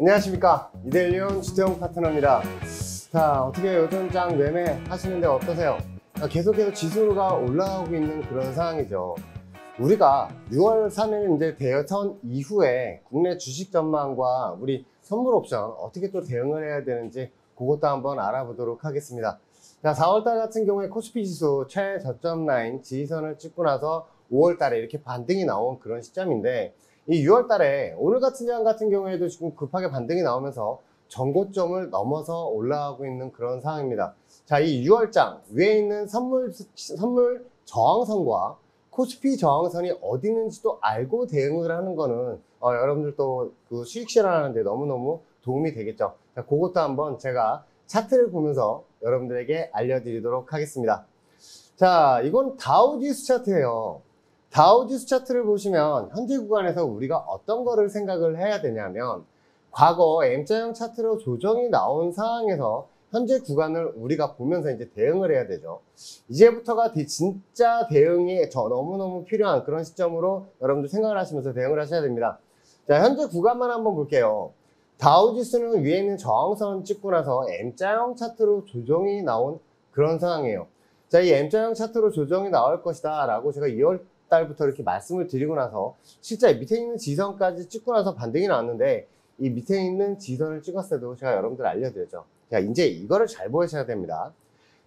안녕하십니까, 이델리온 주태용 파트너입니다. 자, 어떻게 요즘 장 매매 하시는데 어떠세요? 계속해서 지수가 올라가고 있는 그런 상황이죠. 우리가 6월 3일 이제 대선 이후에 국내 주식 전망과 우리 선물 옵션 어떻게 또 대응을 해야 되는지 그것도 한번 알아보도록 하겠습니다. 자, 4월달 같은 경우에 코스피 지수 최저점 라인 지지선을 찍고 나서 5월달에 이렇게 반등이 나온 그런 시점인데, 이 6월달에 오늘 같은 장 같은 경우에도 지금 급하게 반등이 나오면서 전고점을 넘어서 올라가고 있는 그런 상황입니다. 자, 이 6월장 위에 있는 선물 저항선과 코스피 저항선이 어디 있는지도 알고 대응을 하는 거는 여러분들 또 그 수익 실현하는데 너무너무 도움이 되겠죠. 자, 그것도 한번 제가 차트를 보면서 여러분들에게 알려드리도록 하겠습니다. 자, 이건 다우지수 차트예요. 다우지수 차트를 보시면 현재 구간에서 우리가 어떤 거를 생각을 해야 되냐면, 과거 M자형 차트로 조정이 나온 상황에서 현재 구간을 우리가 보면서 이제 대응을 해야 되죠. 이제부터가 진짜 대응이 너무너무 필요한 그런 시점으로 여러분들 생각을 하시면서 대응을 하셔야 됩니다. 자, 현재 구간만 한번 볼게요. 다우지수는 위에 있는 저항선 찍고 나서 M자형 차트로 조정이 나온 그런 상황이에요. 자, 이 M자형 차트로 조정이 나올 것이다 라고 제가 2월 달부터 이렇게 말씀을 드리고 나서 실제 밑에 있는 지선까지 찍고 나서 반등이 나왔는데, 이 밑에 있는 지선을 찍었을 때도 제가 여러분들 알려드렸죠. 자, 이제 이거를 잘 보셔야 됩니다.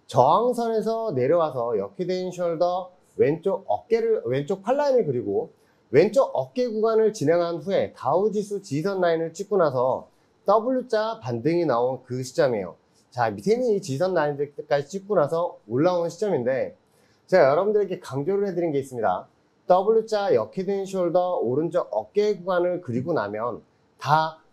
저항선에서 내려와서 역히된 숄더 왼쪽 팔라인을 그리고 왼쪽 어깨 구간을 진행한 후에 다우지수 지선 라인을 찍고 나서 W자 반등이 나온 그 시점이에요. 자, 밑에 있는 이 지선 라인까지 찍고 나서 올라오는 시점인데, 제가 여러분들에게 강조를 해드린 게 있습니다. W자 역히든 숄더 오른쪽 어깨 구간을 그리고 나면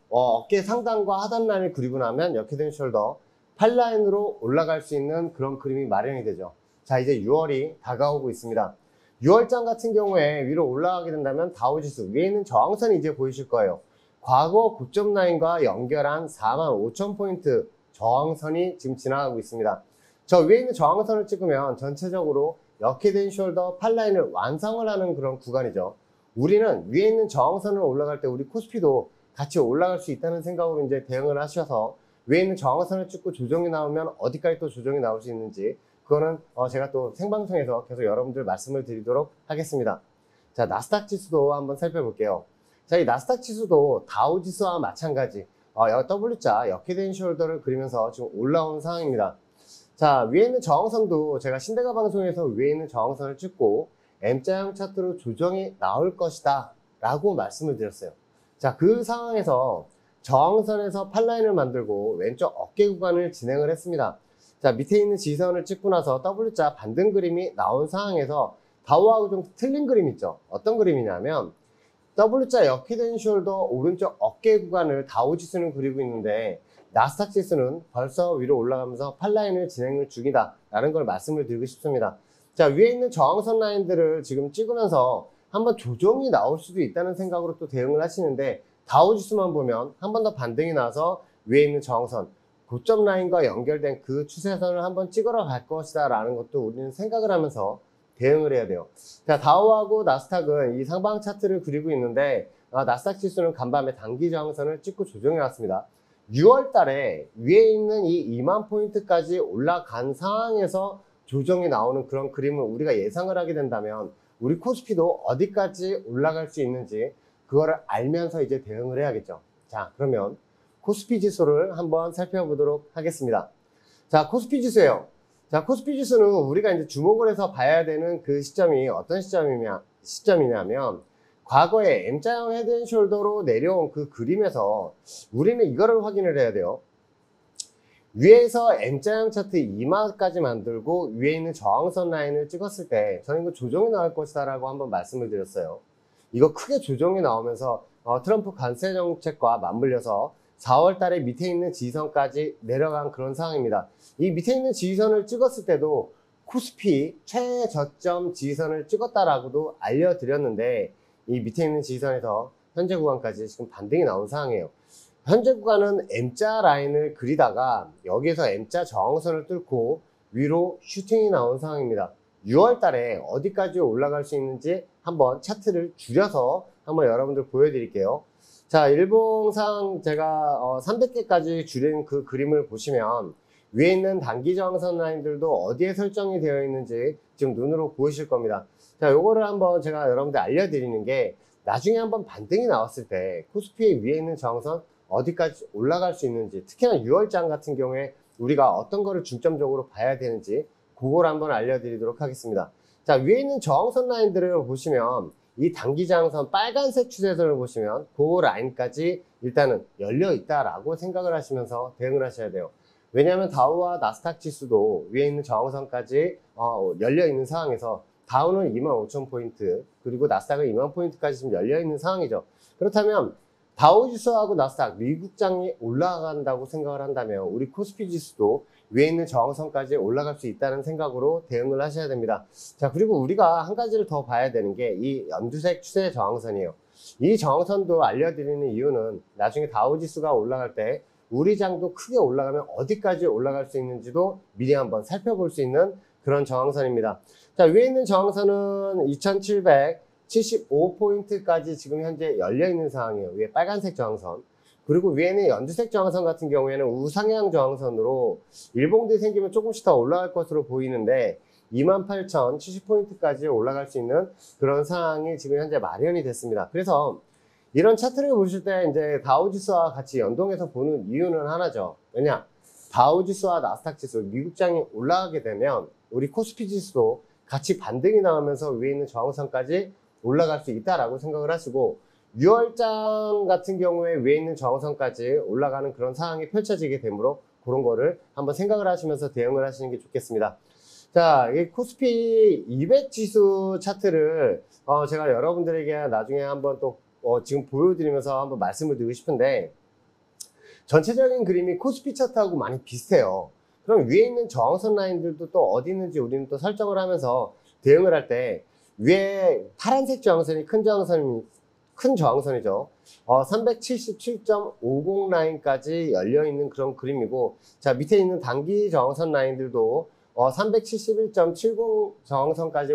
어깨 상단과 하단 라인을 그리고 나면 역히든 숄더 팔라인으로 올라갈 수 있는 그런 그림이 마련이 되죠. 자, 이제 6월이 다가오고 있습니다. 6월장 같은 경우에 위로 올라가게 된다면 다우지수 위에 있는 저항선이 이제 보이실 거예요. 과거 고점 라인과 연결한 45,000포인트 저항선이 지금 지나가고 있습니다. 저 위에 있는 저항선을 찍으면 전체적으로 역히든 숄더 팔라인을 완성을 하는 그런 구간이죠. 우리는 위에 있는 저항선을 올라갈 때 우리 코스피도 같이 올라갈 수 있다는 생각으로 이제 대응을 하셔서, 위에 있는 저항선을 찍고 조정이 나오면 어디까지 또 조정이 나올 수 있는지 그거는 제가 또 생방송에서 계속 여러분들 말씀을 드리도록 하겠습니다. 자, 나스닥 지수도 한번 살펴볼게요. 자, 이 나스닥 지수도 다우 지수와 마찬가지 W자 역히든 숄더를 그리면서 지금 올라온 상황입니다. 자, 위에 있는 저항선도 제가 신대가 방송에서 위에 있는 저항선을 찍고 M자형 차트로 조정이 나올 것이다 라고 말씀을 드렸어요. 자, 그 상황에서 저항선에서 팔라인을 만들고 왼쪽 어깨 구간을 진행을 했습니다. 자, 밑에 있는 지선을 찍고 나서 W자 반등 그림이 나온 상황에서 다우하고 좀 틀린 그림 있죠. 어떤 그림이냐면, W자 역히든 숄더 오른쪽 어깨 구간을 다우지수는 그리고 있는데, 나스닥 지수는 벌써 위로 올라가면서 팔라인을 진행을 중이다 라는 걸 말씀을 드리고 싶습니다. 자, 위에 있는 저항선 라인들을 지금 찍으면서 한번 조정이 나올 수도 있다는 생각으로 또 대응을 하시는데, 다우지수만 보면 한 번 더 반등이 나서 위에 있는 저항선 고점 라인과 연결된 그 추세선을 한번 찍으러 갈 것이다 라는 것도 우리는 생각을 하면서 대응을 해야 돼요. 자, 다우하고 나스닥은 이 상방 차트를 그리고 있는데, 나스닥 지수는 간밤에 단기 저항선을 찍고 조정해 왔습니다. 6월 달에 위에 있는 이 2만 포인트까지 올라간 상황에서 조정이 나오는 그런 그림을 우리가 예상을 하게 된다면, 우리 코스피도 어디까지 올라갈 수 있는지 그거를 알면서 이제 대응을 해야겠죠. 자, 그러면 코스피 지수를 한번 살펴보도록 하겠습니다. 자, 코스피 지수예요. 자, 코스피 지수는 우리가 이제 주목을 해서 봐야 되는 그 시점이 어떤 시점이냐면, 과거에 M자형 헤드앤숄더로 내려온 그 그림에서 우리는 이거를 확인을 해야 돼요. 위에서 M자형 차트 2마까지 만들고 위에 있는 저항선 라인을 찍었을 때 저는 이거 조정이 나올 것이다 라고 한번 말씀을 드렸어요. 이거 크게 조정이 나오면서 트럼프 관세 정책과 맞물려서 4월 달에 밑에 있는 지지선까지 내려간 그런 상황입니다. 이 밑에 있는 지지선을 찍었을 때도 코스피 최저점 지지선을 찍었다라고도 알려드렸는데, 이 밑에 있는 지지선에서 현재 구간까지 지금 반등이 나온 상황이에요. 현재 구간은 M자 라인을 그리다가 여기에서 M자 저항선을 뚫고 위로 슈팅이 나온 상황입니다. 6월 달에 어디까지 올라갈 수 있는지 한번 차트를 줄여서 한번 여러분들 보여드릴게요. 자, 일봉상 제가 300개까지 줄인 그 그림을 보시면 위에 있는 단기 저항선 라인들도 어디에 설정이 되어 있는지 지금 눈으로 보이실 겁니다. 자, 요거를 한번 제가 여러분들 알려드리는 게 나중에 한번 반등이 나왔을 때 코스피의 위에 있는 저항선 어디까지 올라갈 수 있는지, 특히나 6월장 같은 경우에 우리가 어떤 거를 중점적으로 봐야 되는지 그걸 한번 알려드리도록 하겠습니다. 자, 위에 있는 저항선 라인들을 보시면 이 단기 저항선 빨간색 추세선을 보시면 그 라인까지 일단은 열려 있다라고 생각을 하시면서 대응을 하셔야 돼요. 왜냐하면 다우와 나스닥 지수도 위에 있는 저항선까지 열려 있는 상황에서 다우는 25,000포인트 그리고 나스닥은 20,000포인트까지 지금 열려 있는 상황이죠. 그렇다면 다우 지수하고 나스닥 미국장이 올라간다고 생각을 한다면 우리 코스피 지수도 위에 있는 저항선까지 올라갈 수 있다는 생각으로 대응을 하셔야 됩니다. 자, 그리고 우리가 한 가지를 더 봐야 되는 게 이 연두색 추세 저항선이에요. 이 저항선도 알려드리는 이유는 나중에 다우 지수가 올라갈 때 우리 장도 크게 올라가면 어디까지 올라갈 수 있는지도 미리 한번 살펴볼 수 있는 그런 저항선입니다. 자, 위에 있는 저항선은 2775포인트까지 지금 현재 열려 있는 상황이에요. 위에 빨간색 저항선. 그리고 위에는 연두색 저항선 같은 경우에는 우상향 저항선으로 일봉들이 생기면 조금씩 더 올라갈 것으로 보이는데 28,070포인트까지 올라갈 수 있는 그런 상황이 지금 현재 마련이 됐습니다. 그래서 이런 차트를 보실 때 이제 다우지수와 같이 연동해서 보는 이유는 하나죠. 왜냐? 다우지수와 나스닥 지수, 미국장이 올라가게 되면 우리 코스피 지수도 같이 반등이 나오면서 위에 있는 저항선까지 올라갈 수 있다라고 생각을 하시고 6월장 같은 경우에 위에 있는 저항선까지 올라가는 그런 상황이 펼쳐지게 되므로 그런 거를 한번 생각을 하시면서 대응을 하시는 게 좋겠습니다. 자, 이 코스피 200 지수 차트를 제가 여러분들에게 나중에 한번 또 지금 보여드리면서 한번 말씀을 드리고 싶은데 전체적인 그림이 코스피 차트하고 많이 비슷해요. 그럼 위에 있는 저항선 라인들도 또 어디 있는지 우리는 또 설정을 하면서 대응을 할 때 위에 파란색 저항선이 큰 저항선이죠. 377.50 라인까지 열려 있는 그런 그림이고, 자, 밑에 있는 단기 저항선 라인들도 371.70 저항선까지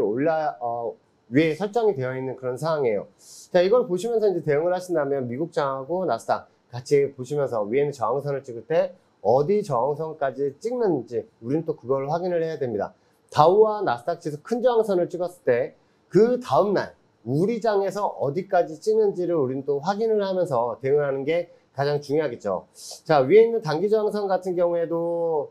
위에 설정이 되어 있는 그런 상황이에요. 자, 이걸 보시면서 이제 대응을 하신다면 미국장하고 나스닥 같이 보시면서 위에는 저항선을 찍을 때 어디 저항선까지 찍는지 우리는 또 그걸 확인을 해야 됩니다. 다우와 나스닥 지수 큰 저항선을 찍었을 때 그 다음날 우리 장에서 어디까지 찍는지를 우리는 또 확인을 하면서 대응을 하는 게 가장 중요하겠죠. 자, 위에 있는 단기 저항선 같은 경우에도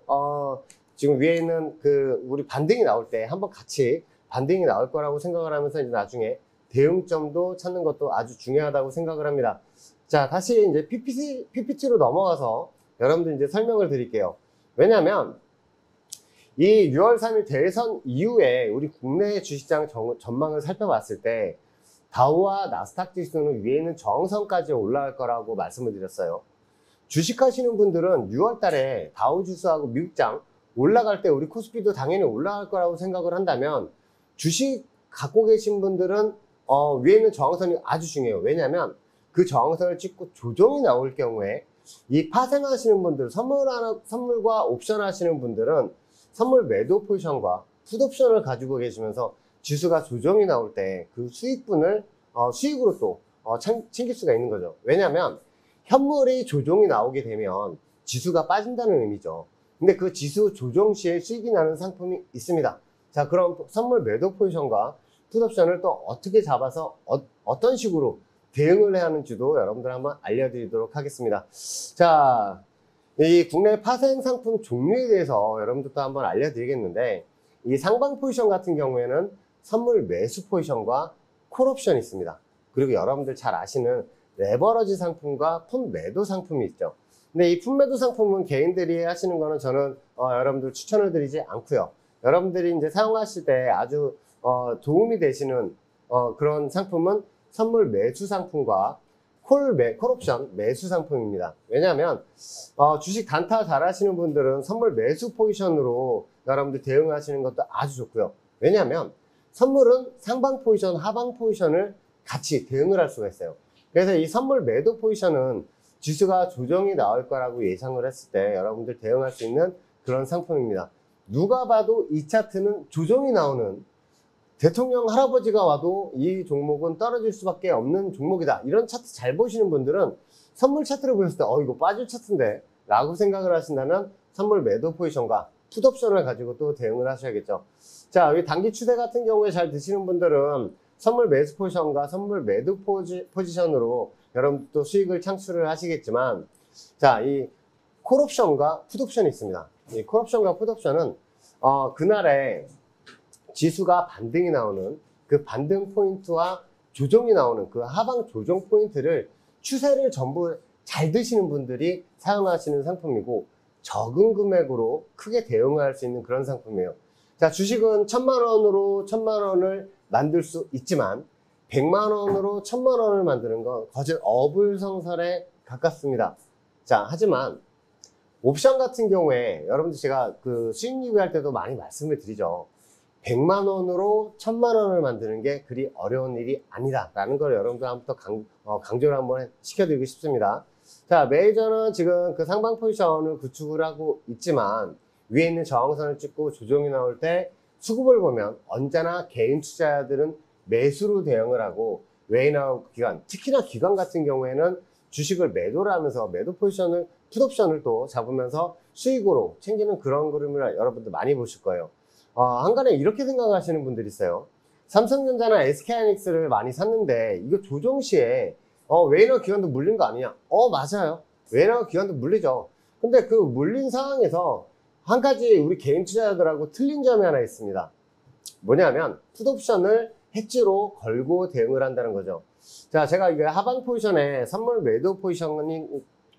지금 위에 있는 우리 반등이 나올 때 한번 같이 반등이 나올 거라고 생각을 하면서 이제 나중에 대응점도 찾는 것도 아주 중요하다고 생각을 합니다. 자, 다시 이제 PPT로 넘어가서 여러분들 이제 설명을 드릴게요. 왜냐하면 이 6월 3일 대선 이후에 우리 국내 주식장 전망을 살펴봤을 때 다우와 나스닥 지수는 위에 있는 저항선까지 올라갈 거라고 말씀을 드렸어요. 주식하시는 분들은 6월 달에 다우 지수하고 미국장 올라갈 때 우리 코스피도 당연히 올라갈 거라고 생각을 한다면 주식 갖고 계신 분들은 위에 있는 저항선이 아주 중요해요. 왜냐하면 그 저항선을 찍고 조정이 나올 경우에 이 파생하시는 분들, 선물과 옵션 하시는 분들은 선물 매도 포지션과 풋옵션을 가지고 계시면서 지수가 조정이 나올 때 그 수익분을 수익으로 또 챙길 수가 있는 거죠. 왜냐하면 현물이 조정이 나오게 되면 지수가 빠진다는 의미죠. 근데 그 지수 조정 시에 수익이 나는 상품이 있습니다. 자, 그럼 선물 매도 포지션과 풋옵션을 또 어떻게 잡아서 어떤 식으로 대응을 해야 하는지도 여러분들 한번 알려드리도록 하겠습니다. 자, 이 국내 파생 상품 종류에 대해서 여러분들도 한번 알려드리겠는데 이 상방 포지션 같은 경우에는 선물 매수 포지션과 콜옵션이 있습니다. 그리고 여러분들 잘 아시는 레버러지 상품과 풋 매도 상품이 있죠. 근데 이 풋 매도 상품은 개인들이 하시는 거는 저는 여러분들 추천을 드리지 않고요. 여러분들이 이제 사용하실 때 아주 도움이 되시는 그런 상품은 선물 매수 상품과 콜옵션 매수 상품입니다. 왜냐하면 주식 단타 잘 하시는 분들은 선물 매수 포지션으로 여러분들 대응하시는 것도 아주 좋고요. 왜냐하면 선물은 상방 포지션, 하방 포지션을 같이 대응을 할 수가 있어요. 그래서 이 선물 매도 포지션은 지수가 조정이 나올 거라고 예상을 했을 때 여러분들 대응할 수 있는 그런 상품입니다. 누가 봐도 이 차트는 조정이 나오는 대통령 할아버지가 와도 이 종목은 떨어질 수밖에 없는 종목이다. 이런 차트 잘 보시는 분들은 선물 차트를 보셨을 때 이거 빠질 차트인데 라고 생각을 하신다면 선물 매도 포지션과 풋옵션을 가지고 또 대응을 하셔야겠죠. 자, 여기 단기 추세 같은 경우에 잘 드시는 분들은 선물 매수 포지션과 선물 매도 포지션으로 여러분도 수익을 창출을 하시겠지만, 자, 이 콜옵션과 풋옵션이 있습니다. 이 콜옵션과 풋옵션은 그날에 지수가 반등이 나오는 그 반등 포인트와 조정이 나오는 그 하방 조정 포인트를 추세를 전부 잘 드시는 분들이 사용하시는 상품이고, 적은 금액으로 크게 대응할 수 있는 그런 상품이에요. 자, 주식은 1000만원으로 1000만원을 만들 수 있지만 100만원으로 1000만원을 만드는 건 거짓 어불성설에 가깝습니다. 자, 하지만 옵션 같은 경우에 여러분들 제가 그 수익 리뷰할 때도 많이 말씀을 드리죠. 100만원으로 1000만원을 만드는 게 그리 어려운 일이 아니다 라는 걸 여러분들 한번 더 강조를 한번 시켜드리고 싶습니다. 자, 메이저는 지금 그 상방 포지션을 구축을 하고 있지만 위에 있는 저항선을 찍고 조정이 나올 때 수급을 보면 언제나 개인 투자자들은 매수로 대응을 하고, 외인하고 기관, 특히나 기관 같은 경우에는 주식을 매도를 하면서 매도 포지션을, 풋옵션을 또 잡으면서 수익으로 챙기는 그런 그림을 여러분들 많이 보실 거예요. 한간에 이렇게 생각하시는 분들이 있어요. 삼성전자나 SK하이닉스를 많이 샀는데 이거 조정 시에 외인하고 기관도 물린 거 아니냐? 맞아요. 외인하고 기관도 물리죠. 근데 그 물린 상황에서 한 가지 우리 개인 투자자들하고 틀린 점이 하나 있습니다. 뭐냐면 풋옵션을 해지로 걸고 대응을 한다는 거죠. 자, 제가 이게 하방 포지션에 선물 매도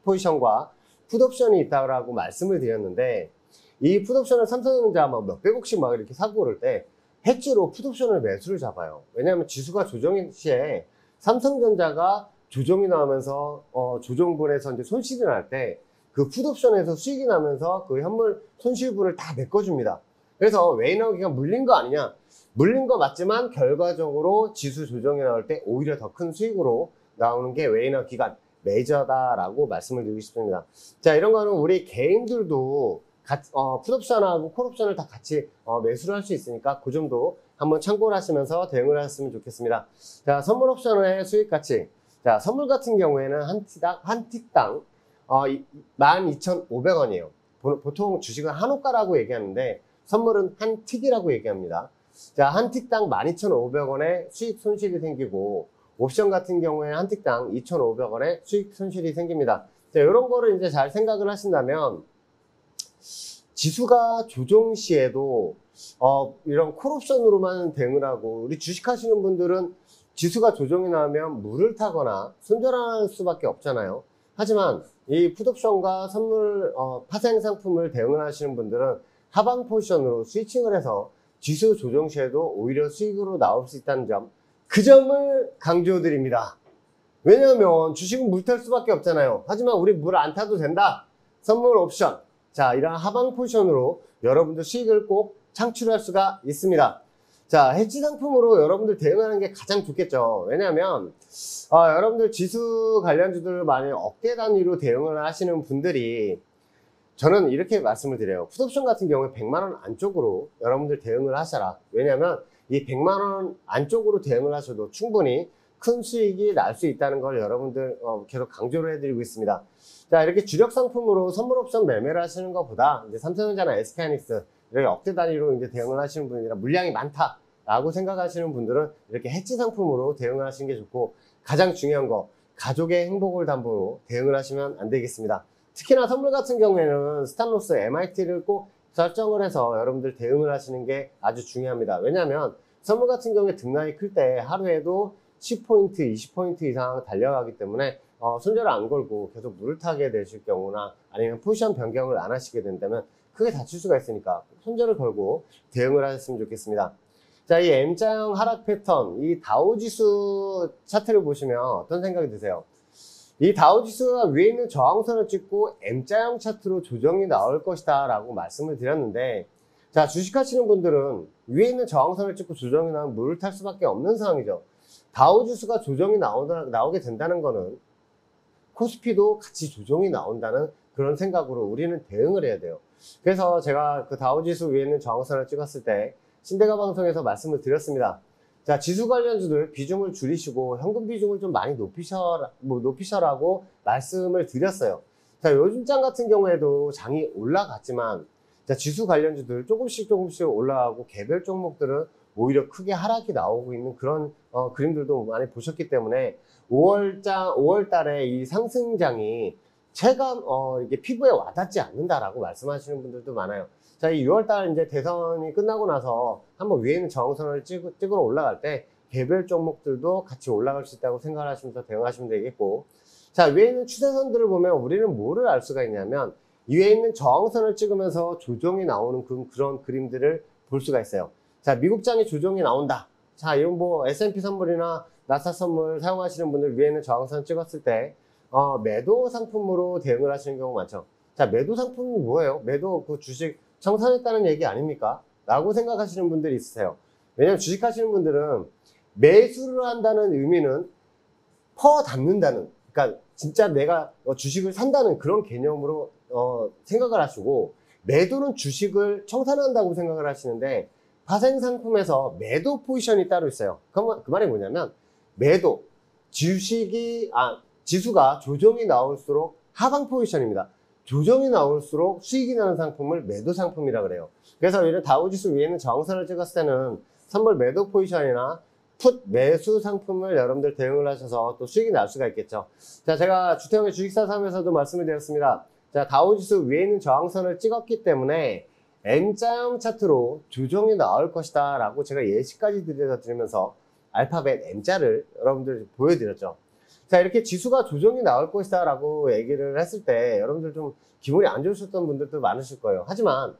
포지션과 풋옵션이 있다고 말씀을 드렸는데, 이 풋옵션을 삼성전자 막 몇백억씩 막 이렇게 사고 그럴 때 해지로 풋옵션을 매수를 잡아요. 왜냐하면 지수가 조정 시에 삼성전자가 조정이 나오면서 조정분에서 이제 손실이 날 때 그 풋옵션에서 수익이 나면서 그 현물 손실분을 다 메꿔줍니다. 그래서 외인하고 기관 물린 거 아니냐? 물린 거 맞지만 결과적으로 지수 조정이 나올 때 오히려 더 큰 수익으로 나오는 게 외인하고 기관 메이저다라고 말씀을 드리고 싶습니다. 자, 이런 거는 우리 개인들도 풋옵션하고 콜옵션을 다 같이 매수를 할 수 있으니까 그 점도 한번 참고를 하시면서 대응을 하셨으면 좋겠습니다. 자, 선물 옵션의 수익 가치. 자, 선물 같은 경우에는 한 틱당 12,500원이에요. 보통 주식은 한 호가라고 얘기하는데 선물은 한 틱이라고 얘기합니다. 자, 한 틱당 12,500원의 수익 손실이 생기고, 옵션 같은 경우에 한 틱당 2,500원의 수익 손실이 생깁니다. 자, 이런 거를 이제 잘 생각을 하신다면, 지수가 조정 시에도 이런 콜옵션으로만 대응을 하고, 우리 주식 하시는 분들은 지수가 조정이 나면 물을 타거나 손절할 수밖에 없잖아요. 하지만 이 풋옵션과 선물 파생 상품을 대응을 하시는 분들은 하방 포지션으로 스위칭을 해서 지수 조정 시에도 오히려 수익으로 나올 수 있다는 점, 그 점을 강조드립니다. 왜냐하면 주식은 물 탈 수밖에 없잖아요. 하지만 우리 물 안 타도 된다. 선물 옵션. 자, 이런 하방 포지션으로 여러분들 수익을 꼭 창출할 수가 있습니다. 자, 해지 상품으로 여러분들 대응하는 게 가장 좋겠죠. 왜냐하면 여러분들 지수 관련주들 많이 억대 단위로 대응을 하시는 분들이, 저는 이렇게 말씀을 드려요. 풋옵션 같은 경우에 100만원 안쪽으로 여러분들 대응을 하셔라. 왜냐하면 이 100만원 안쪽으로 대응을 하셔도 충분히 큰 수익이 날 수 있다는 걸 여러분들 계속 강조를 해드리고 있습니다. 자, 이렇게 주력 상품으로 선물 옵션 매매를 하시는 것보다 이제 삼성전자나 SK하이닉스 이렇게 억대 단위로 이제 대응을 하시는 분이라 물량이 많다라고 생각하시는 분들은 이렇게 해지 상품으로 대응을 하시는 게 좋고, 가장 중요한 거, 가족의 행복을 담보로 대응을 하시면 안 되겠습니다. 특히나 선물 같은 경우에는 스탑로스 MIT를 꼭 설정을 해서 여러분들 대응을 하시는 게 아주 중요합니다. 왜냐하면 선물 같은 경우에 등락이 클 때 하루에도 10포인트, 20포인트 이상 달려가기 때문에 손절을 안 걸고 계속 물을 타게 되실 경우나 아니면 포지션 변경을 안 하시게 된다면 크게 다칠 수가 있으니까 손절을 걸고 대응을 하셨으면 좋겠습니다. 자, 이 M자형 하락 패턴, 이 다우지수 차트를 보시면 어떤 생각이 드세요? 이 다우지수가 위에 있는 저항선을 찍고 M자형 차트로 조정이 나올 것이다 라고 말씀을 드렸는데, 자, 주식하시는 분들은 위에 있는 저항선을 찍고 조정이 나오면 물을 탈 수밖에 없는 상황이죠. 다우지수가 조정이 나오게 된다는 거는 코스피도 같이 조정이 나온다는 그런 생각으로 우리는 대응을 해야 돼요. 그래서 제가 그 다우지수 위에 있는 저항선을 찍었을 때 신대가 방송에서 말씀을 드렸습니다. 자, 지수 관련주들 비중을 줄이시고 현금 비중을 좀 많이 높이셔라고 말씀을 드렸어요. 자, 요즘장 같은 경우에도 장이 올라갔지만, 자, 지수 관련주들 조금씩 올라가고 개별 종목들은 오히려 크게 하락이 나오고 있는 그런 그림들도 많이 보셨기 때문에 5월 달에 이 상승장이 체감 이게 피부에 와닿지 않는다라고 말씀하시는 분들도 많아요. 자, 이 6월 달 이제 대선이 끝나고 나서 한번 위에 있는 저항선을 찍으러 올라갈 때 개별 종목들도 같이 올라갈 수 있다고 생각하시면서 대응하시면 되겠고, 자, 위에 있는 추세선들을 보면 우리는 뭐를 알 수가 있냐면 이 위에 있는 저항선을 찍으면서 조정이 나오는 그런 그림들을 볼 수가 있어요. 자, 미국장이 조정이 나온다. 자, 이런 뭐 S&P 선물이나 나스닥 선물 사용하시는 분들 위에 있는 저항선 찍었을 때 매도 상품으로 대응을 하시는 경우 많죠. 자, 매도 상품이 뭐예요? 매도 그 주식 청산했다는 얘기 아닙니까? 라고 생각하시는 분들이 있으세요. 왜냐면 주식 하시는 분들은 매수를 한다는 의미는 퍼담는다는, 그러니까 진짜 내가 주식을 산다는 그런 개념으로 생각을 하시고, 매도는 주식을 청산한다고 생각을 하시는데 파생 상품에서 매도 포지션이 따로 있어요. 그 말이 뭐냐면 매도, 지수가 조정이 나올수록 하방 포지션입니다. 조정이 나올수록 수익이 나는 상품을 매도 상품이라 그래요. 그래서 이런 다우지수 위에는 저항선을 찍었을 때는 선물 매도 포지션이나 풋 매수 상품을 여러분들 대응을 하셔서 또 수익이 날 수가 있겠죠. 자, 제가 주태영의 주식사 3에서도 말씀을 드렸습니다. 자, 다우지수 위에 있는 저항선을 찍었기 때문에 M자형 차트로 조정이 나올 것이다 라고 제가 예시까지 드리면서 알파벳 M자를 여러분들 보여드렸죠. 자, 이렇게 지수가 조정이 나올 것이다 라고 얘기를 했을 때 여러분들 좀 기분이 안 좋으셨던 분들도 많으실 거예요. 하지만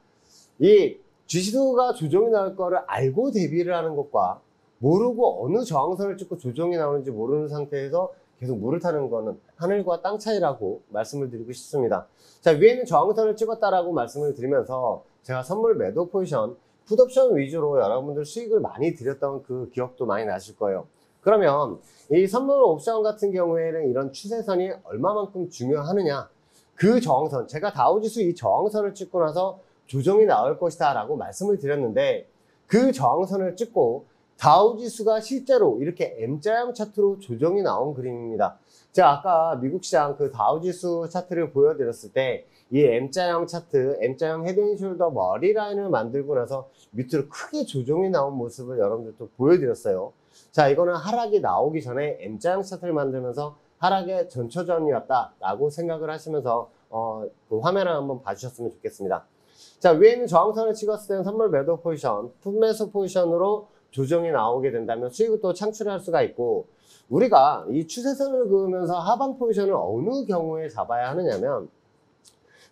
이 지수가 조정이 나올 거를 알고 대비를 하는 것과 모르고 어느 저항선을 찍고 조정이 나오는지 모르는 상태에서 계속 물을 타는 거는 하늘과 땅 차이라고 말씀을 드리고 싶습니다. 자, 위에는 저항선을 찍었다라고 말씀을 드리면서 제가 선물 매도 포지션, 풋옵션 위주로 여러분들 수익을 많이 드렸던 그 기억도 많이 나실 거예요. 그러면 이 선물 옵션 같은 경우에는 이런 추세선이 얼마만큼 중요하느냐, 그 저항선, 제가 다우지수 이 저항선을 찍고 나서 조정이 나올 것이다 라고 말씀을 드렸는데, 그 저항선을 찍고 다우지수가 실제로 이렇게 M자형 차트로 조정이 나온 그림입니다. 제가 아까 미국 시장 그 다우지수 차트를 보여드렸을 때 이 M자형 차트, M자형 헤드앤숄더 머리 라인을 만들고 나서 밑으로 크게 조정이 나온 모습을 여러분들도 보여드렸어요. 자, 이거는 하락이 나오기 전에 M자형 차트를 만들면서 하락의 전초전이었다라고 생각을 하시면서 그 화면을 한번 봐주셨으면 좋겠습니다. 자, 위에 있는 저항선을 찍었을 때는 선물 매도 포지션, 풋매수 포지션으로 조정이 나오게 된다면 수익을 또 창출할 수가 있고, 우리가 이 추세선을 그으면서 하방 포지션을 어느 경우에 잡아야 하느냐면,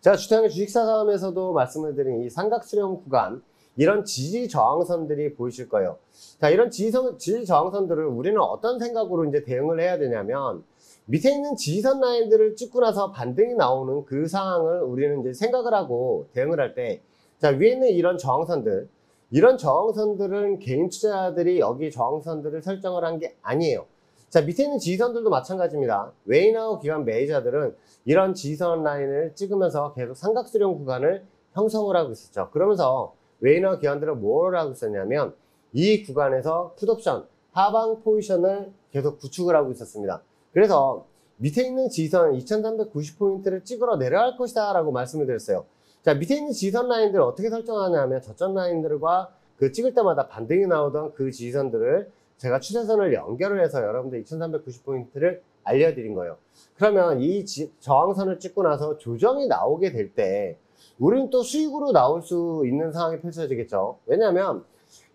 제가 주태영의 주식사 사업에서도 말씀을 드린 이 삼각수렴 구간, 이런 지지 저항선들이 보이실 거예요. 자, 이런 지지 저항선들을 우리는 어떤 생각으로 이제 대응을 해야 되냐면, 밑에 있는 지지선 라인들을 찍고 나서 반등이 나오는 그 상황을 우리는 이제 생각을 하고 대응을 할 때, 자, 위에 있는 이런 저항선들은 개인 투자자들이 여기 저항선들을 설정을 한 게 아니에요. 자, 밑에 있는 지지선들도 마찬가지입니다. 웨이나우 기관 매니저들은 이런 지지선 라인을 찍으면서 계속 삼각수렴 구간을 형성을 하고 있었죠. 그러면서 웨이나우 기관들은 뭘 하고 있었냐면 이 구간에서 풋옵션, 하방 포지션을 계속 구축을 하고 있었습니다. 그래서 밑에 있는 지지선 2390포인트를 찍으러 내려갈 것이다 라고 말씀을 드렸어요. 자, 밑에 있는 지지선 라인들을 어떻게 설정하냐면 저점 라인들과 그 찍을 때마다 반등이 나오던 그 지지선들을 제가 추세선을 연결을 해서 여러분들 2390포인트를 알려드린 거예요. 그러면 이 저항선을 찍고 나서 조정이 나오게 될 때 우리는 또 수익으로 나올 수 있는 상황이 펼쳐지겠죠. 왜냐하면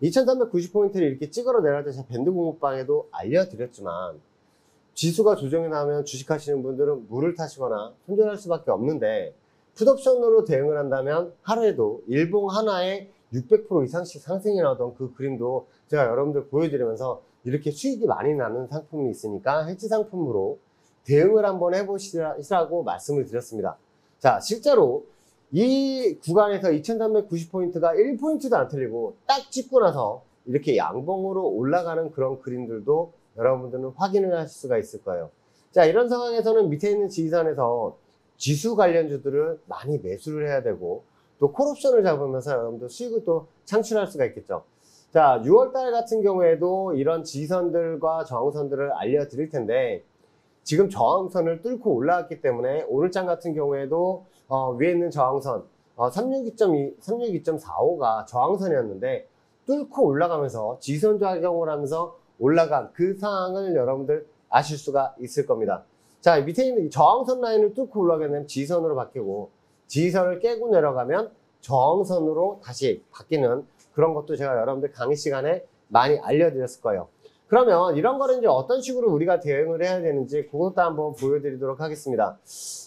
2390포인트를 이렇게 찍으러 내려갈 때 제가 밴드 공부방에도 알려드렸지만 지수가 조정이 나면 주식하시는 분들은 물을 타시거나 손절할 수밖에 없는데, 풋옵션으로 대응을 한다면 하루에도 일봉 하나에 600% 이상씩 상승이 나오던 그 그림도 제가 여러분들 보여드리면서 이렇게 수익이 많이 나는 상품이 있으니까 해지 상품으로 대응을 한번 해보시라고 말씀을 드렸습니다. 자, 실제로 이 구간에서 2390포인트가 1포인트도 안 틀리고 딱 찍고 나서 이렇게 양봉으로 올라가는 그런 그림들도 여러분들은 확인을 하실 수가 있을 거예요. 자, 이런 상황에서는 밑에 있는 지지선에서 지수 관련주들을 많이 매수를 해야 되고 또 콜옵션을 잡으면서 여러분들 수익을 또 창출할 수가 있겠죠. 자, 6월달 같은 경우에도 이런 지선들과 저항선들을 알려드릴 텐데, 지금 저항선을 뚫고 올라왔기 때문에 오늘장 같은 경우에도 위에 있는 저항선 362.2, 362.45가 저항선이었는데 뚫고 올라가면서 지선작용을 하면서 올라간 그 상황을 여러분들 아실 수가 있을 겁니다. 자, 밑에 있는 이 저항선 라인을 뚫고 올라가게 되면 지선으로 바뀌고, 지선을 깨고 내려가면 저항선으로 다시 바뀌는 그런 것도 제가 여러분들 강의 시간에 많이 알려드렸을 거예요. 그러면 이런 거를 이제 어떤 식으로 우리가 대응을 해야 되는지 그것도 한번 보여드리도록 하겠습니다.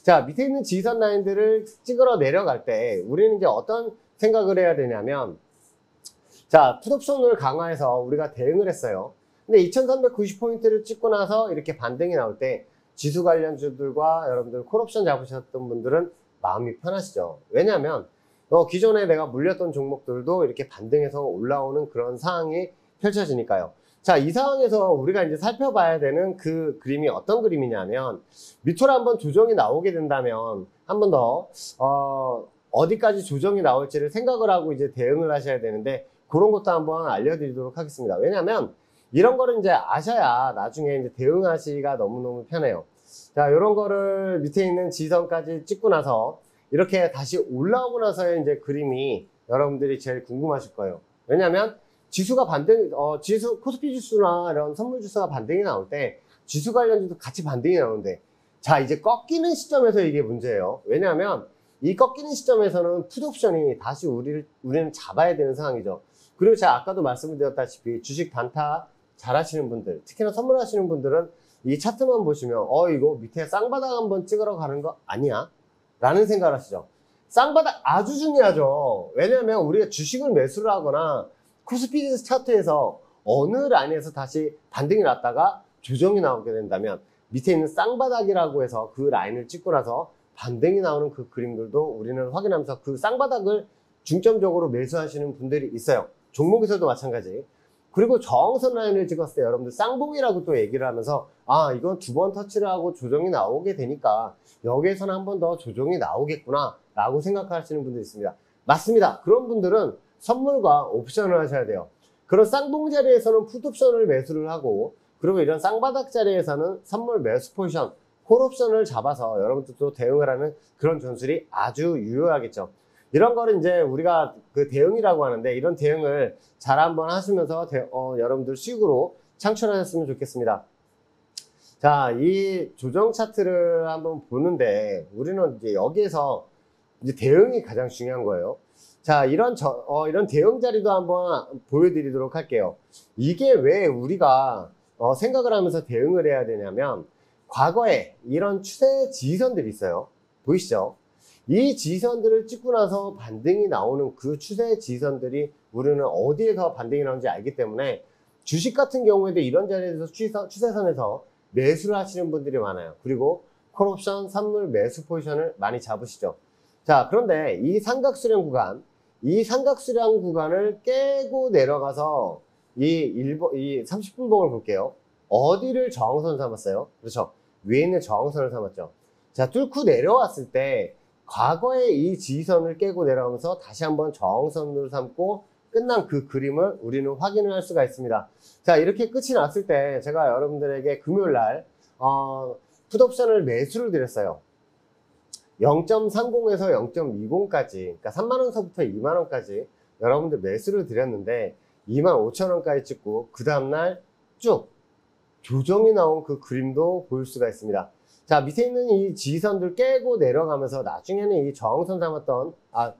자, 밑에 있는 지선 라인들을 찍으러 내려갈 때 우리는 이제 어떤 생각을 해야 되냐면, 자, 풋옵션을 강화해서 우리가 대응을 했어요. 근데 2390포인트를 찍고 나서 이렇게 반등이 나올 때 지수 관련주들과 여러분들 콜옵션 잡으셨던 분들은 마음이 편하시죠. 왜냐하면 기존에 내가 물렸던 종목들도 이렇게 반등해서 올라오는 그런 상황이 펼쳐지니까요. 자, 이 상황에서 우리가 이제 살펴봐야 되는 그 그림이 어떤 그림이냐면, 밑으로 한번 조정이 나오게 된다면 한 번 더 어디까지 조정이 나올지를 생각을 하고 이제 대응을 하셔야 되는데, 그런 것도 한번 알려드리도록 하겠습니다. 왜냐면 이런 거를 이제 아셔야 나중에 이제 대응하시기가 너무너무 편해요. 자, 이런 거를 밑에 있는 지선까지 찍고 나서 이렇게 다시 올라오고 나서의 이제 그림이 여러분들이 제일 궁금하실 거예요. 왜냐면 지수가 반등, 코스피 지수나 이런 선물 지수가 반등이 나올 때 지수 관련주도 같이 반등이 나오는데, 자, 이제 꺾이는 시점에서 이게 문제예요. 왜냐하면 이 꺾이는 시점에서는 풋옵션이 다시 우리는 잡아야 되는 상황이죠. 그리고 제가 아까도 말씀을 드렸다시피 주식 단타 잘 하시는 분들, 특히나 선물하시는 분들은 이 차트만 보시면 이거 밑에 쌍바닥 한번 찍으러 가는 거 아니야? 라는 생각을 하시죠. 쌍바닥 아주 중요하죠. 왜냐하면 우리가 주식을 매수를 하거나 코스피 차트에서 어느 라인에서 다시 반등이 났다가 조정이 나오게 된다면 밑에 있는 쌍바닥이라고 해서 그 라인을 찍고 나서 반등이 나오는 그 그림들도 우리는 확인하면서 그 쌍바닥을 중점적으로 매수하시는 분들이 있어요. 종목에서도 마찬가지. 그리고 저항선 라인을 찍었을 때 여러분들 쌍봉이라고 또 얘기를 하면서, 이건 두 번 터치를 하고 조정이 나오게 되니까 여기에서는 한 번 더 조정이 나오겠구나 라고 생각하시는 분들이 있습니다. 맞습니다. 그런 분들은 선물과 옵션을 하셔야 돼요. 그런 쌍봉 자리에서는 풋옵션을 매수를 하고, 그리고 이런 쌍바닥 자리에서는 선물 매수 포지션, 콜옵션을 잡아서 여러분들도 대응을 하는 그런 전술이 아주 유효하겠죠. 이런 거를 이제 우리가 그 대응이라고 하는데, 이런 대응을 잘 한번 하시면서 여러분들 수익으로 창출하셨으면 좋겠습니다. 자, 이 조정 차트를 한번 보는데 우리는 이제 여기에서 이제 대응이 가장 중요한 거예요. 자, 이런 대응 자리도 한번 보여드리도록 할게요. 이게 왜 우리가 생각을 하면서 대응을 해야 되냐면, 과거에 이런 추세 지지선들이 있어요. 보이시죠? 이 지지선들을 찍고 나서 반등이 나오는 그 추세 지지선들이 우리는 어디에서 반등이 나오는지 알기 때문에, 주식 같은 경우에도 이런 자리에서 추세선에서 매수를 하시는 분들이 많아요. 그리고 콜옵션, 선물 매수 포지션을 많이 잡으시죠. 자, 그런데 이 삼각수렴 구간을 깨고 내려가서 이 30분봉을 볼게요. 어디를 저항선 삼았어요? 그렇죠. 위에 있는 저항선을 삼았죠. 자, 뚫고 내려왔을 때 과거에 이 지지선을 깨고 내려오면서 다시 한번 저항선으로 삼고 끝난 그 그림을 우리는 확인을 할 수가 있습니다. 자, 이렇게 끝이 났을 때 제가 여러분들에게 금요일날 풋옵션을 매수를 드렸어요. 0.30에서 0.20까지, 그러니까 3만원서부터 2만원까지 여러분들 매수를 드렸는데 25,000원까지 찍고 그 다음날 쭉 조정이 나온 그 그림도 보일 수가 있습니다. 자, 밑에 있는 이 지지선들 깨고 내려가면서 나중에는 이 저항선 삼았던,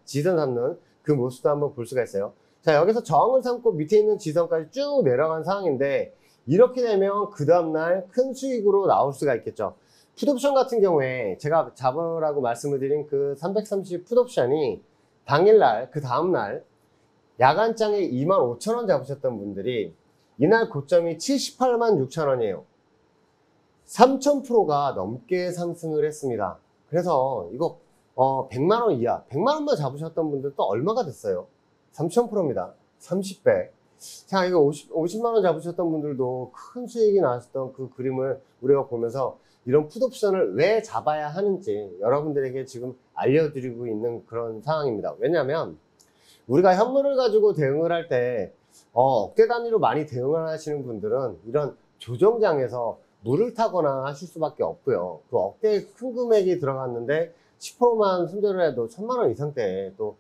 지지선 삼는 그 모습도 한번 볼 수가 있어요. 자, 여기서 저항을 삼고 밑에 있는 지지선까지 쭉 내려간 상황인데, 이렇게 되면 그 다음날 큰 수익으로 나올 수가 있겠죠. 풋옵션 같은 경우에 제가 잡으라고 말씀을 드린 그 330 풋옵션이 당일날, 그 다음날 야간장에 25,000원 잡으셨던 분들이 이날 고점이 78만 6천원이에요. 3000%가 넘게 상승을 했습니다. 그래서 이거 100만원 이하, 100만원만 잡으셨던 분들도 얼마가 됐어요? 3000%입니다. 30배. 자, 이거 50만원 잡으셨던 분들도 큰 수익이 나셨던 그 그림을 우리가 보면서 이런 풋옵션을 왜 잡아야 하는지 여러분들에게 지금 알려드리고 있는 그런 상황입니다. 왜냐하면 우리가 현물을 가지고 대응을 할 때 억대 단위로 많이 대응을 하시는 분들은 이런 조정장에서 물을 타거나 하실 수밖에 없고요. 그 억대 큰 금액이 들어갔는데 10%만 손절을 해도 1000만 원 이상대에 또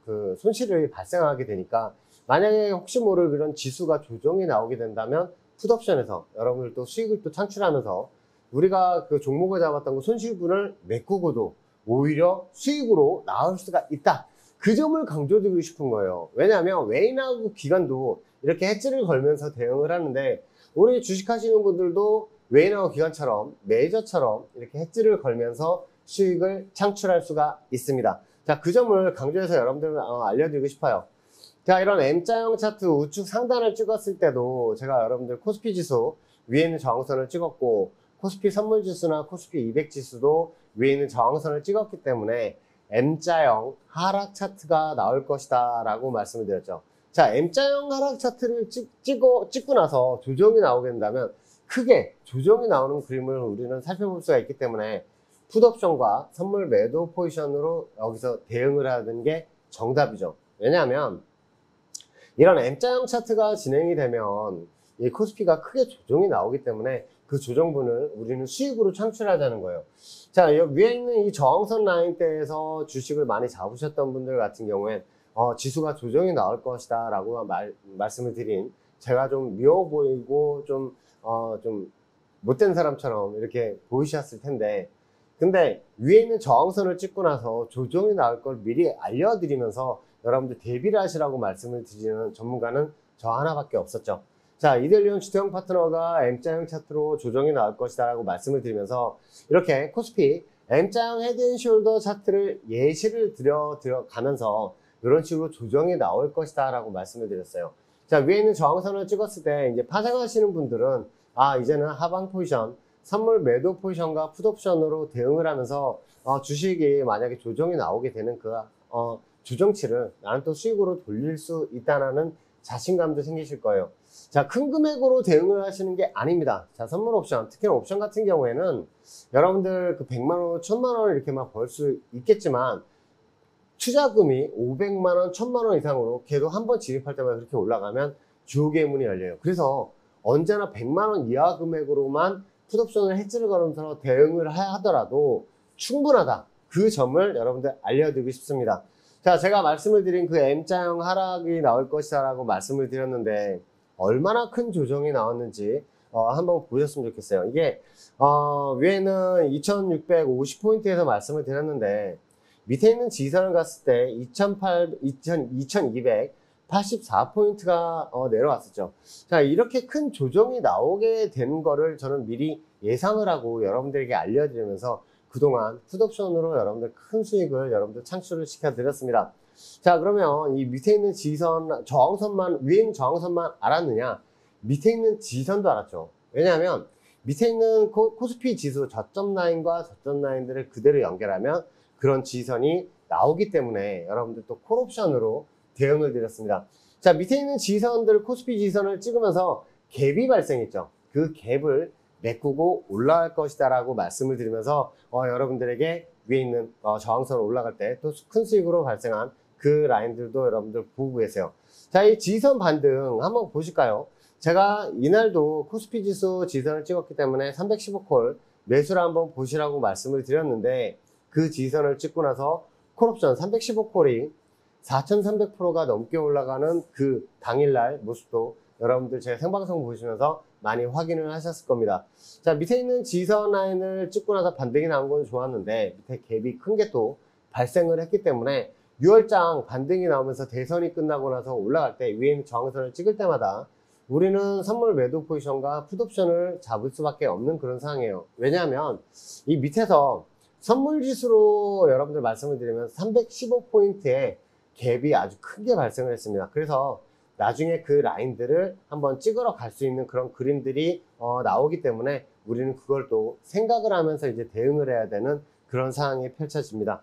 그 손실이 발생하게 되니까, 만약에 혹시 모를 그런 지수가 조정이 나오게 된다면 풋옵션에서 여러분들 또 수익을 또 창출하면서 우리가 그 종목을 잡았던 그 손실분을 메꾸고도 오히려 수익으로 나올 수가 있다. 그 점을 강조드리고 싶은 거예요. 왜냐하면 웨인하고 기관도 이렇게 해지를 걸면서 대응을 하는데, 우리 주식하시는 분들도 웨인하고 기관처럼 메이저처럼 이렇게 해지를 걸면서 수익을 창출할 수가 있습니다. 자, 그 점을 강조해서 여러분들 알려드리고 싶어요. 자, 이런 M자형 차트 우측 상단을 찍었을 때도 제가 여러분들 코스피 지수 위에 있는 저항선을 찍었고, 코스피 선물지수나 코스피 200 지수도 위에 있는 저항선을 찍었기 때문에 M자형 하락 차트가 나올 것이다 라고 말씀을 드렸죠. 자, M자형 하락 차트를 찍고 나서 조정이 나오게 된다면 크게 조정이 나오는 그림을 우리는 살펴볼 수가 있기 때문에 풋옵션과 선물 매도 포지션으로 여기서 대응을 하는 게 정답이죠. 왜냐하면 이런 M자형 차트가 진행이 되면 이 코스피가 크게 조정이 나오기 때문에 그 조정분을 우리는 수익으로 창출하자는 거예요. 자, 여기 위에 있는 이 저항선 라인대에서 주식을 많이 잡으셨던 분들 같은 경우엔 지수가 조정이 나올 것이다 라고 말씀을 드린, 제가 좀 미워 보이고 좀 못된 사람처럼 이렇게 보이셨을 텐데, 근데 위에 있는 저항선을 찍고 나서 조정이 나올 걸 미리 알려드리면서 여러분들 대비를 하시라고 말씀을 드리는 전문가는 저 하나밖에 없었죠. 자, 이델리온 주태영 파트너가 M자형 차트로 조정이 나올 것이다 라고 말씀을 드리면서 이렇게 코스피 M자형 헤드앤숄더 차트를 예시를 들어가면서 이런 식으로 조정이 나올 것이다 라고 말씀을 드렸어요. 자, 위에 있는 저항선을 찍었을 때 이제 파생하시는 분들은 이제는 하방 포지션, 선물 매도 포지션과 풋옵션으로 대응을 하면서 주식이 만약에 조정이 나오게 되는 그 조정치를 나는 또 수익으로 돌릴 수 있다는 자신감도 생기실 거예요. 자, 큰 금액으로 대응을 하시는 게 아닙니다. 자, 선물 옵션, 특히나 옵션 같은 경우에는 여러분들 그 100만원, 1000만원 이렇게 막 벌 수 있겠지만 투자금이 500만원, 1000만원 이상으로 걔도 한번 진입할 때마다 그렇게 올라가면 주옥의 문이 열려요. 그래서 언제나 100만원 이하 금액으로만 풋옵션을 해지를 걸으면서 대응을 하더라도 충분하다. 그 점을 여러분들 알려드리고 싶습니다. 자, 제가 말씀을 드린 그 M자형 하락이 나올 것이다 라고 말씀을 드렸는데 얼마나 큰 조정이 나왔는지 한번 보셨으면 좋겠어요. 이게 위에는 2650포인트에서 말씀을 드렸는데 밑에 있는 지선을 갔을 때 2284포인트가 내려왔었죠. 자, 이렇게 큰 조정이 나오게 되는 거를 저는 미리 예상을 하고 여러분들에게 알려드리면서 그동안 풋옵션으로 여러분들 큰 수익을 여러분들 창출을 시켜드렸습니다. 자, 그러면 이 밑에 있는 지선, 저항선만, 위에 있는 저항선만 알았느냐? 밑에 있는 지선도 알았죠. 왜냐하면 밑에 있는 코스피 지수 저점 라인과 저점 라인들을 그대로 연결하면 그런 지선이 나오기 때문에 여러분들 또 콜옵션으로 대응을 드렸습니다. 자, 밑에 있는 지선들, 코스피 지선을 찍으면서 갭이 발생했죠. 그 갭을 메꾸고 올라갈 것이다 라고 말씀을 드리면서 여러분들에게 위에 있는 저항선 올라갈 때 또 큰 수익으로 발생한 그 라인들도 여러분들 보고 계세요. 자, 이 지선 반등 한번 보실까요? 제가 이날도 코스피 지수 지선을 찍었기 때문에 315콜 매수를 한번 보시라고 말씀을 드렸는데, 그 지선을 찍고 나서 콜옵션 315콜이 4300%가 넘게 올라가는 그 당일날 모습도 여러분들 제 생방송 보시면서 많이 확인을 하셨을 겁니다. 자, 밑에 있는 지선 라인을 찍고 나서 반등이 나온 건 좋았는데 밑에 갭이 큰 게 또 발생을 했기 때문에 6월장 반등이 나오면서 대선이 끝나고 나서 올라갈 때 위에 있는 저항선을 찍을 때마다 우리는 선물 매도 포지션과 풋옵션을 잡을 수밖에 없는 그런 상황이에요. 왜냐하면 이 밑에서 선물 지수로 여러분들 말씀을 드리면 315포인트의 갭이 아주 크게 발생을 했습니다. 그래서 나중에 그 라인들을 한번 찍으러 갈 수 있는 그런 그림들이 나오기 때문에 우리는 그걸 또 생각을 하면서 이제 대응을 해야 되는 그런 상황이 펼쳐집니다.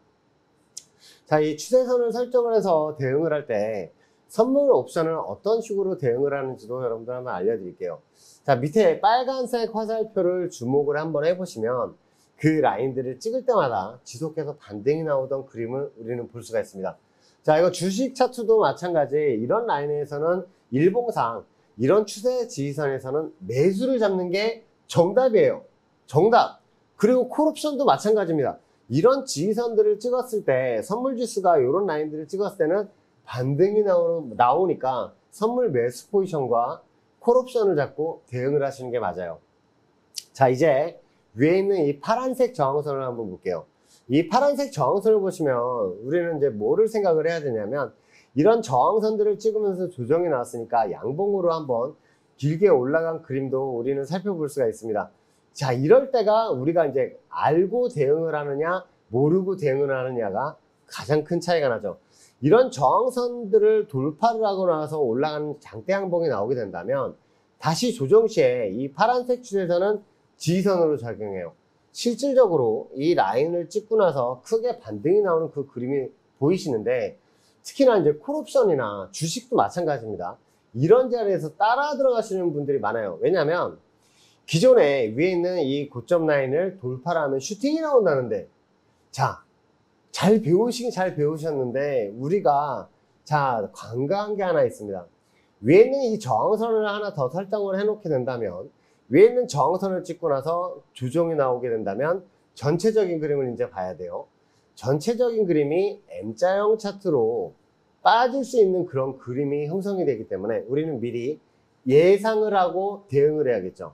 자, 이 추세선을 설정을 해서 대응을 할 때 선물 옵션을 어떤 식으로 대응을 하는지도 여러분들 한번 알려드릴게요. 자, 밑에 빨간색 화살표를 주목을 한번 해보시면 그 라인들을 찍을 때마다 지속해서 반등이 나오던 그림을 우리는 볼 수가 있습니다. 자, 이거 주식 차트도 마찬가지. 이런 라인에서는 일봉상 이런 추세 지지선에서는 매수를 잡는 게 정답이에요. 정답. 그리고 콜옵션도 마찬가지입니다. 이런 지지선들을 찍었을 때 선물 지수가 이런 라인들을 찍었을 때는 반등이 나오니까 선물 매수 포지션과 콜옵션을 잡고 대응을 하시는 게 맞아요. 자, 이제 위에 있는 이 파란색 저항선을 한번 볼게요. 이 파란색 저항선을 보시면 우리는 이제 뭐를 생각을 해야 되냐면, 이런 저항선들을 찍으면서 조정이 나왔으니까 양봉으로 한번 길게 올라간 그림도 우리는 살펴볼 수가 있습니다. 자, 이럴 때가 우리가 이제 알고 대응을 하느냐 모르고 대응을 하느냐가 가장 큰 차이가 나죠. 이런 저항선들을 돌파를 하고 나서 올라가는 장대 양봉이 나오게 된다면 다시 조정 시에 이 파란색 추세선은 지지선으로 작용해요. 실질적으로 이 라인을 찍고 나서 크게 반등이 나오는 그 그림이 보이시는데, 특히나 이제 콜옵션이나 주식도 마찬가지입니다. 이런 자리에서 따라 들어가시는 분들이 많아요. 왜냐하면 기존에 위에 있는 이 고점 라인을 돌파를 하면 슈팅이 나온다는데, 자, 잘 배우셨는데 우리가 관과한 게 하나 있습니다. 위에 있는 이 저항선을 하나 더 설정을 해놓게 된다면, 위에 있는 저항선을 찍고 나서 조정이 나오게 된다면 전체적인 그림을 이제 봐야 돼요. 전체적인 그림이 M자형 차트로 빠질 수 있는 그런 그림이 형성이 되기 때문에 우리는 미리 예상을 하고 대응을 해야겠죠.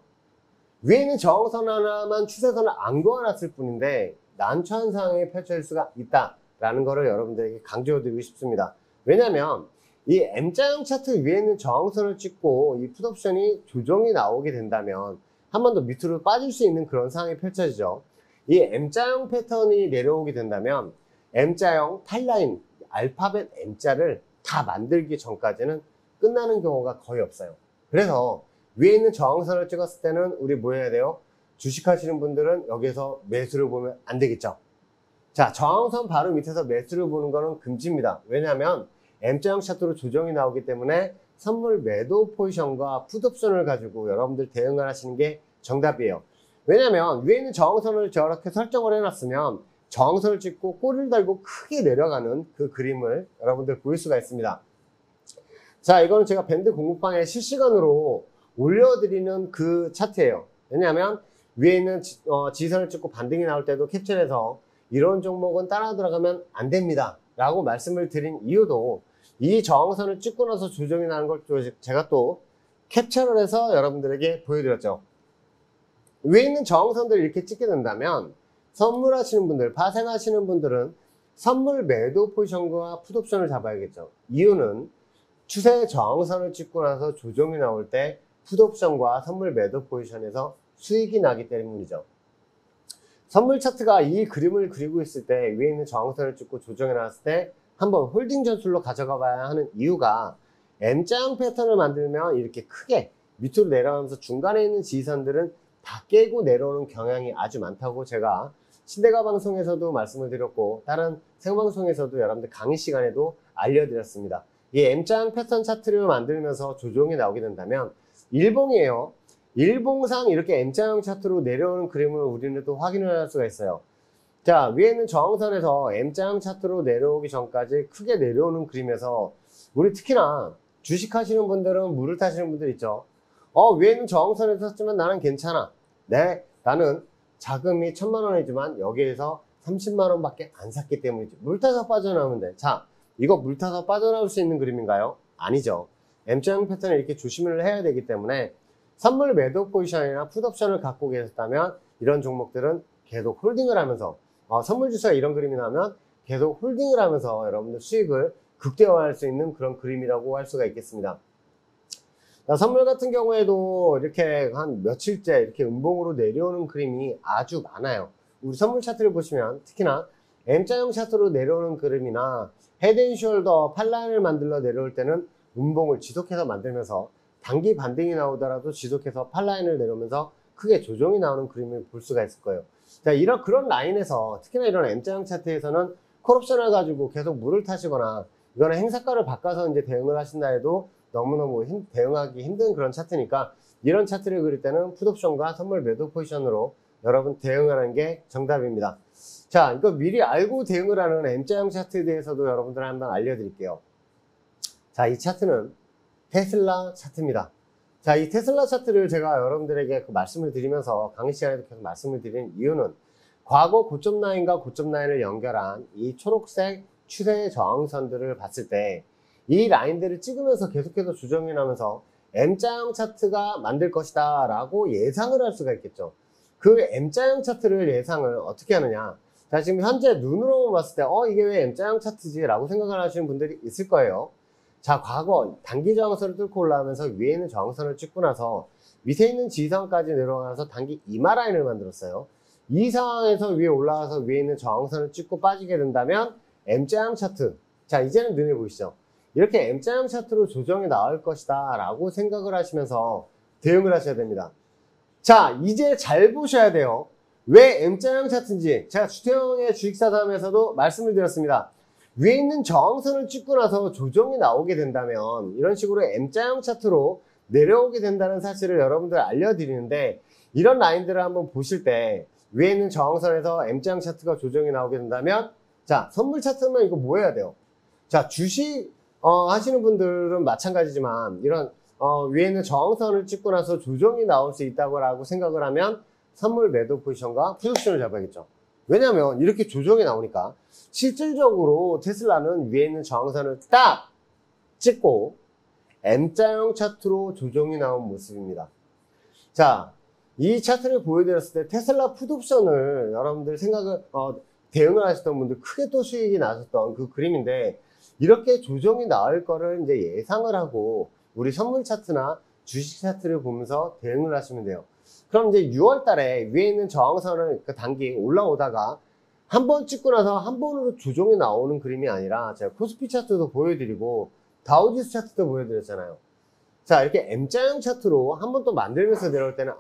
위에 있는 저항선 하나만 추세선을 안 그어놨을 뿐인데 난처한 상황이 펼쳐질 수가 있다라는 것을 여러분들에게 강조드리고 싶습니다. 왜냐하면 이 M자형 차트 위에 있는 저항선을 찍고 이 풋옵션이 조정이 나오게 된다면 한 번 더 밑으로 빠질 수 있는 그런 상황이 펼쳐지죠. 이 M자형 패턴이 내려오게 된다면 M자형 타일라인 알파벳 M자를 다 만들기 전까지는 끝나는 경우가 거의 없어요. 그래서 위에 있는 저항선을 찍었을 때는 우리 뭐 해야 돼요? 주식하시는 분들은 여기서 매수를 보면 안 되겠죠. 자, 저항선 바로 밑에서 매수를 보는 거는 금지입니다. 왜냐하면 M자형 차트로 조정이 나오기 때문에 선물 매도 포지션과 풋옵션을 가지고 여러분들 대응을 하시는 게 정답이에요. 왜냐하면 위에 있는 저항선을 저렇게 설정을 해놨으면 저항선을 찍고 꼬리를 달고 크게 내려가는 그 그림을 여러분들 보일 수가 있습니다. 자, 이거는 제가 밴드 공부방에 실시간으로 올려드리는 그 차트예요. 왜냐하면 위에 있는 지지선을 찍고 반등이 나올 때도 캡처해서 이런 종목은 따라 들어가면 안 됩니다 라고 말씀을 드린 이유도, 이 저항선을 찍고 나서 조정이 나는 걸 제가 또 캡처를 해서 여러분들에게 보여드렸죠. 위에 있는 저항선들을 이렇게 찍게 된다면 선물하시는 분들, 파생하시는 분들은 선물 매도 포지션과 풋옵션을 잡아야겠죠. 이유는 추세 저항선을 찍고 나서 조정이 나올 때 풋옵션과 선물 매도 포지션에서 수익이 나기 때문이죠. 선물 차트가 이 그림을 그리고 있을 때 위에 있는 저항선을 찍고 조정이 나왔을 때 한번 홀딩 전술로 가져가 봐야 하는 이유가, M자형 패턴을 만들면 이렇게 크게 밑으로 내려가면서 중간에 있는 지지선들은 다 깨고 내려오는 경향이 아주 많다고 제가 신대가 방송에서도 말씀을 드렸고 다른 생방송에서도 여러분들 강의 시간에도 알려드렸습니다. 이 M자형 패턴 차트를 만들면서 조정이 나오게 된다면 일봉이에요. 일봉상 이렇게 M자형 차트로 내려오는 그림을 우리는 또 확인을 할 수가 있어요. 자, 위에 있는 저항선에서 M자형 차트로 내려오기 전까지 크게 내려오는 그림에서 우리 특히나 주식하시는 분들은 물을 타시는 분들 있죠. 위에 있는 저항선에서 샀지만 나는 괜찮아. 네, 나는 자금이 1000만 원이지만 여기에서 30만 원밖에 안 샀기 때문이죠. 물 타서 빠져나오면 돼. 자, 이거 물 타서 빠져나올 수 있는 그림인가요? 아니죠. M자형 패턴을 이렇게 조심을 해야 되기 때문에 선물 매도 포지션이나 풋옵션을 갖고 계셨다면 이런 종목들은 계속 홀딩을 하면서, 선물 주사가 이런 그림이 나면 계속 홀딩을 하면서 여러분들 수익을 극대화할 수 있는 그런 그림이라고 할 수가 있겠습니다. 자, 선물 같은 경우에도 이렇게 한 며칠째 이렇게 음봉으로 내려오는 그림이 아주 많아요. 우리 선물 차트를 보시면 특히나 M자형 차트로 내려오는 그림이나 헤드앤숄더 팔라인을 만들러 내려올 때는 음봉을 지속해서 만들면서 단기 반등이 나오더라도 지속해서 팔라인을 내려오면서 크게 조정이 나오는 그림을 볼 수가 있을 거예요. 자, 그런 라인에서 특히나 이런 M자형 차트에서는 콜옵션을 가지고 계속 물을 타시거나 이거는 행사가를 바꿔서 이제 대응을 하신다 해도 너무너무 대응하기 힘든 그런 차트니까 이런 차트를 그릴 때는 풋옵션과 선물 매도 포지션으로 여러분 대응하는 게 정답입니다. 자, 이거 미리 알고 대응을 하는 M자형 차트에 대해서도 여러분들 한번 알려드릴게요. 자, 이 차트는 테슬라 차트입니다. 자, 이 테슬라 차트를 제가 여러분들에게 말씀을 드리면서 강의 시간에도 계속 말씀을 드리는 이유는 과거 고점 라인과 고점 라인을 연결한 이 초록색 추세 저항선들을 봤을 때 이 라인들을 찍으면서 계속해서 조정이 나면서 M자형 차트가 만들 것이다 라고 예상을 할 수가 있겠죠. 그 M자형 차트를 예상을 어떻게 하느냐. 자, 지금 현재 눈으로 봤을 때 이게 왜 M자형 차트지 라고 생각을 하시는 분들이 있을 거예요. 자, 과거 단기 저항선을 뚫고 올라오면서 위에 있는 저항선을 찍고 나서 밑에 있는 지지선까지 내려가서 단기 이마 라인을 만들었어요. 이 상황에서 위에 올라와서 위에 있는 저항선을 찍고 빠지게 된다면 M자형 차트, 자, 이제는 눈에 보이시죠? 이렇게 M자형 차트로 조정이 나올 것이다 라고 생각을 하시면서 대응을 하셔야 됩니다. 자, 이제 잘 보셔야 돼요. 왜 M자형 차트인지 제가 주태영의 주식사담에서도 말씀을 드렸습니다. 위에 있는 저항선을 찍고 나서 조정이 나오게 된다면 이런 식으로 M자형 차트로 내려오게 된다는 사실을 여러분들 알려드리는데, 이런 라인들을 한번 보실 때 위에 있는 저항선에서 M자형 차트가 조정이 나오게 된다면, 자, 선물 차트면 이거 뭐 해야 돼요? 자, 주식 하시는 분들은 마찬가지지만 이런 위에 있는 저항선을 찍고 나서 조정이 나올 수 있다고 라고 생각을 하면 선물 매도 포지션과 푸드옵션을 잡아야겠죠. 왜냐면 이렇게 조정이 나오니까 실질적으로 테슬라는 위에 있는 저항선을 딱 찍고 M자형 차트로 조정이 나온 모습입니다. 자, 이 차트를 보여드렸을 때 테슬라 푸드옵션을 여러분들 대응을 하셨던 분들 크게 또 수익이 나셨던 그 그림인데, 이렇게 조정이 나올 거를 이제 예상을 하고 우리 선물 차트나 주식 차트를 보면서 대응을 하시면 돼요. 그럼 이제 6월 달에 위에 있는 저항선을 단기 올라오다가 한 번 찍고 나서 한 번으로 조정이 나오는 그림이 아니라 제가 코스피 차트도 보여드리고 다우지수 차트도 보여드렸잖아요. 자, 이렇게 M자형 차트로 한 번 또 만들면서 내려올 때는